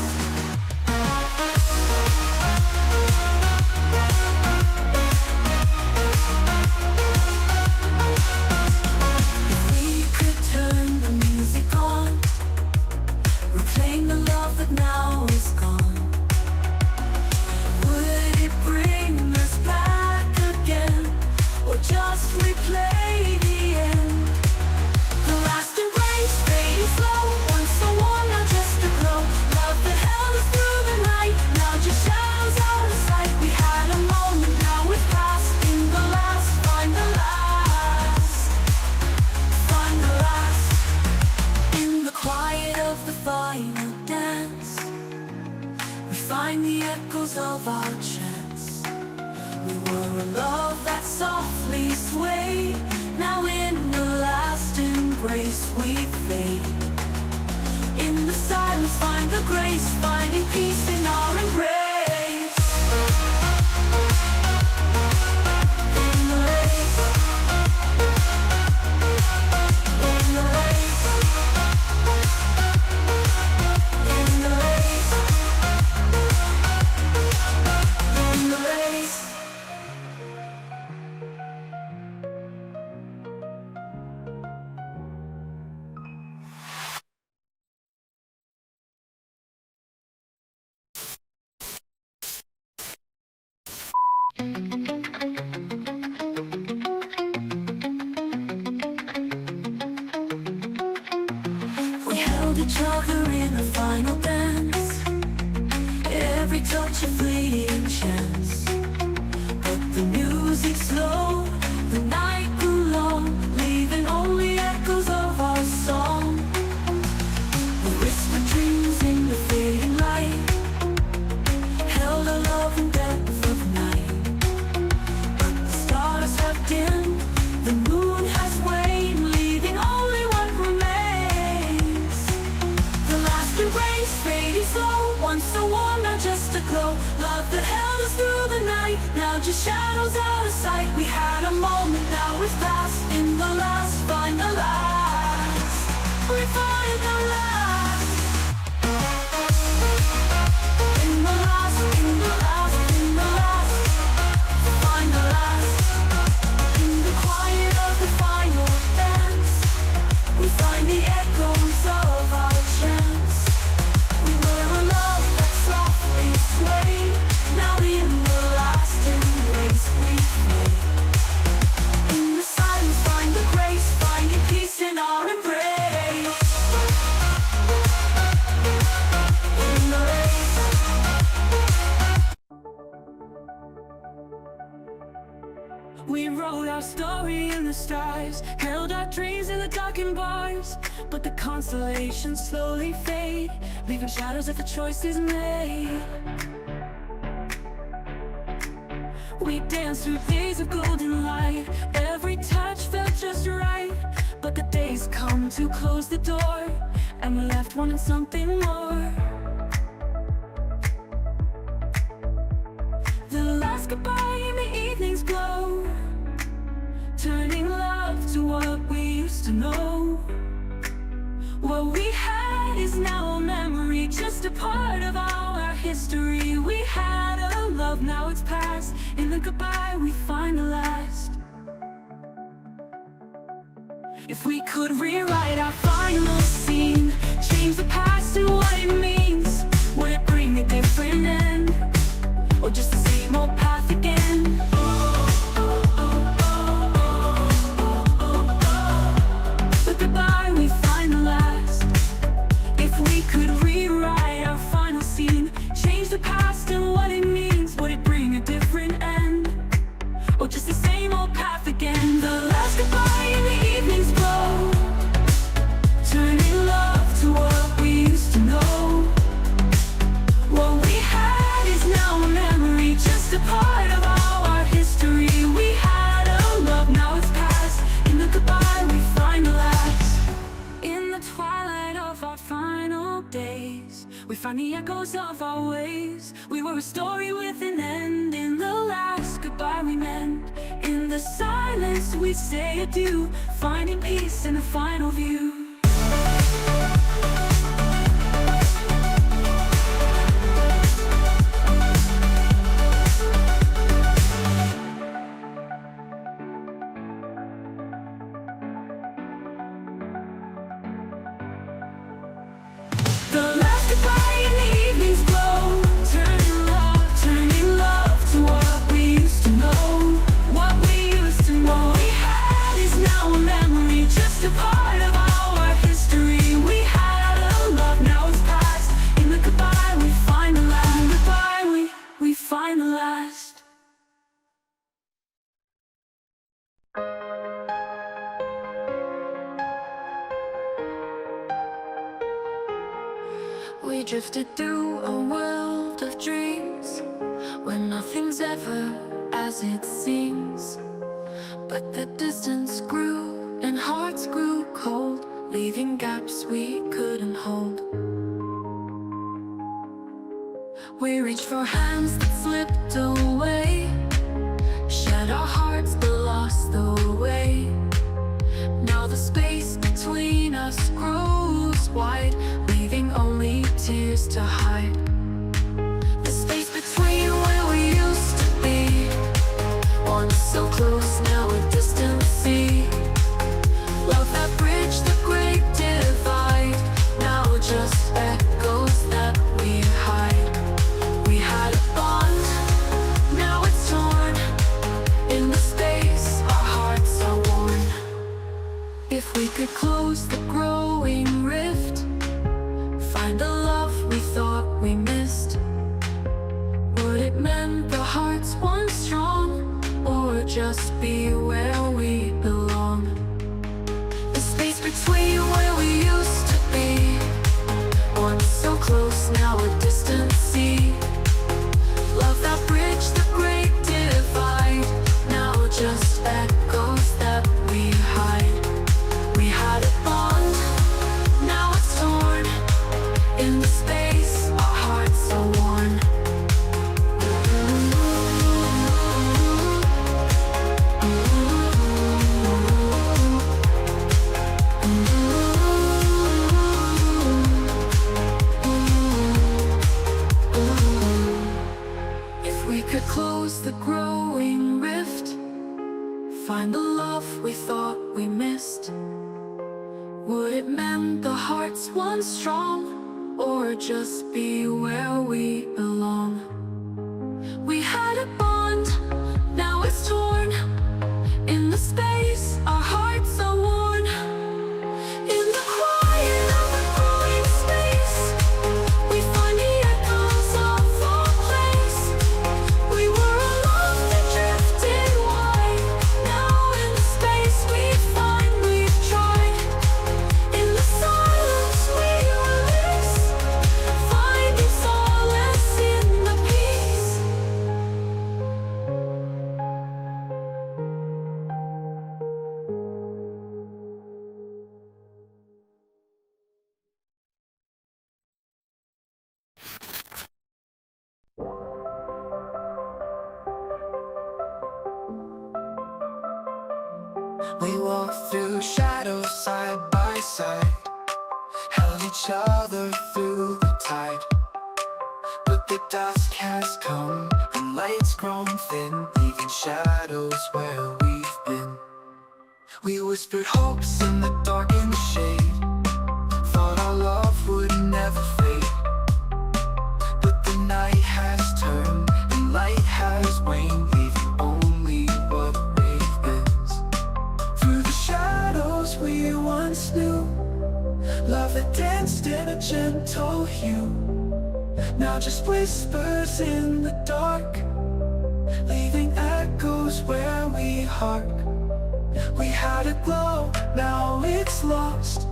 We were a love that softly swayed. Now in the last embrace we fade. In the silence find the grace, finding peace in our embrace. In the race, in the race, in the race, in the race. We held each other in the final dance, every touch a fleeting chance. But the music slowed, the night grew long, leaving only echoes of our song. We whispered dreams in the fading light, held our love in depth of night. But the stars have dimmed, the moon has waned, leaving only what remains. The last embrace fading slow, once so warm, now just a glow. Love that held us through the night, now just shadows out of sight. We had a moment, now it's past. In the last, find the last. We find the last. In the last, in the last, in the last, find the last. In the quiet of the final dance, we find the echoes of our chance. We were a love that softly swayed. Now in the last embrace we fade. In the silence find the grace, finding peace in our embrace. In the race, we wrote our story in the stars, held our dreams in the darkened bars. But the constellations slowly fade, leaving shadows if the choice is made. We danced through days of golden light, every touch felt just right. But the days come to close the door, and we're left wanting something more. The last goodbye in the evening's glow, turning love to what we used to know. What we had is now a memory, just a part of our history. We had a love, now it's past. In the goodbye we find the last. If we could rewrite our final scene, change the past and what it means, would it bring a different end, or just the same old path again? But goodbye we find the last. If we could rewrite our final scene, change the past and what it means, would it bring a different end, or just the same old path again? The last goodbye in the evening's glow, turning love to what we used to know. What we had is now a memory, just a part of our history. We had a love, now it's past. In the goodbye we find the last. In the twilight of our final days, we find the echoes of our ways. We were a story with an end. In the last goodbye we mend. In the silence we say adieu, finding peace in the final view. The last goodbye in the evening's glow, turning love to what we used to know. What we used to know. What we had is now a memory, just a part of our history. We had a love, now it's past. In the goodbye we find the last. In the goodbye we find the last. We drifted through a world of dreams, where nothing nothing's ever as it seems. But the distance grew and hearts grew cold, leaving gaps we couldn't hold. We reached for hands that slipped away, shared our hearts but lost the way. Now the space between us grows wide, leaving only tears to hide. The space between where we used to be, once so close, now a distant sea. Love that bridged the great divide, now just echoes that we hide. We had a bond, now it's torn. In the space, our hearts are worn. If we could close the growing rift, find the love we thought we missed, would it mend the hearts once strong, or just be where we belong? The space between where we used to be, once so close, now a distant sea. Love that bridged the great divide, now just echoes that we hide. We had a bond, now it's torn. In the space, our hearts are worn. If we could close the growing rift, find the love we thought we missed, would it mend the hearts once strong, or just be where we belong? We had a bond, now it's torn. In the space, our hearts are worn. In the quiet of the growing space, we find the echoes of our place. We were a love that drifted wide, now in the space we find we've tried. In the silence we release, finding solace in the peace. We walked through shadows side by side, held each other through the tide. But the dusk has come and light's grown thin, leaving shadows where we've been. We whispered hopes in the darkened shade, thought our love would never fade. But the night has turned and light has waned, leaving only what remains. Through the shadows we once knew, love that danced in a gentle hue, now just whispers in the dark, leaving echoes where we hark. We had a glow, now it's lost.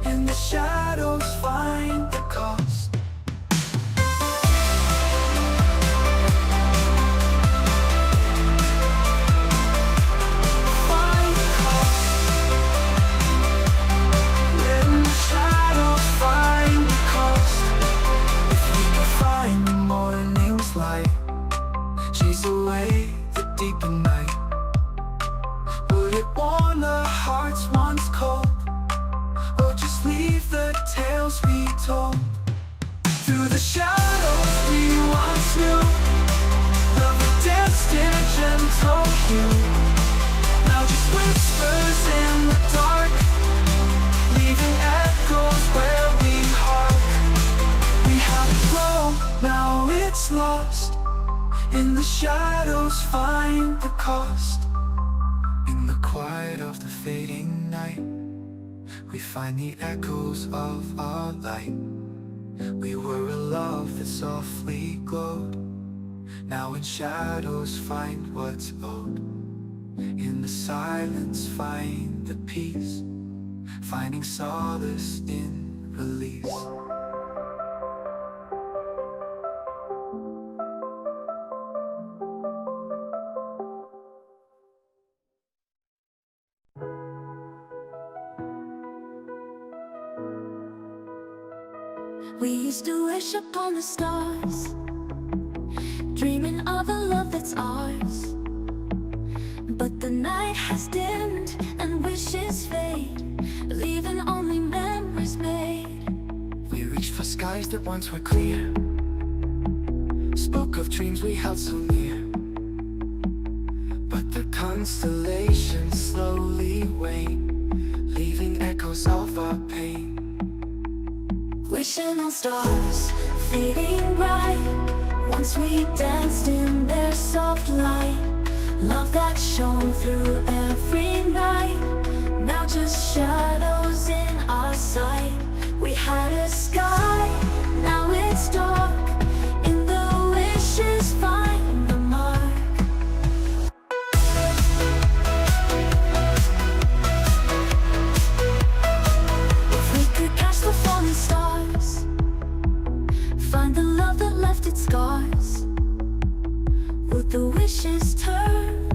In the shadows find the cost. Find the cost. In the shadows find the cost. If we could find the morning's light, chase away the deeper night, would it warm the hearts once cold, or just leave the tales we told? Through the shadows we once knew, love that danced in a gentle hue, now just whispers in the dark, leaving echoes where we hark. We had a glow, now it's lost. In the shadows find the cost. In the quiet of the fading night, we find the echoes of our light. We were a love that softly glowed, now in shadows find what's owed. In the silence find the peace, finding solace in release. We used to wish upon the stars, dreaming of a love that's ours. But the night has dimmed and wishes fade, leaving only memories made. We reached for skies that once were clear, spoke of dreams we held so near. But the constellations slowly wane, leaving echoes of our pain. Wishing on stars, fading bright. Once we danced in their soft light, love that shone through every night. Now just shadows in our sight. We had a sky, now it's dark. In the wishes find the mark. If we could catch the falling stars, find the love that left its scars, would the wishes turn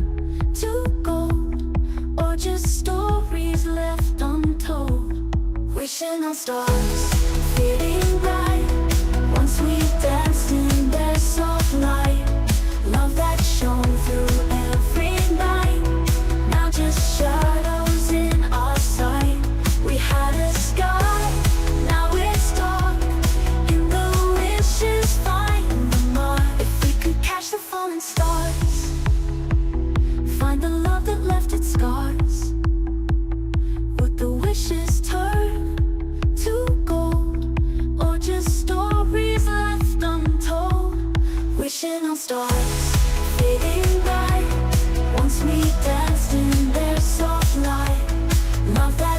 to gold, or just stories left untold? Wishing on stars, fading bright. Once we danced in their soft light, love that shone through every night. Now just shadows in our sight. We had a sky, now it's dark. In the wishes find the mark. If we could catch the falling stars, find the love that left its scars, would the wishes turn to gold, or just stories left untold? Wishing on stars, fading bright. Once we danced in their soft light, love that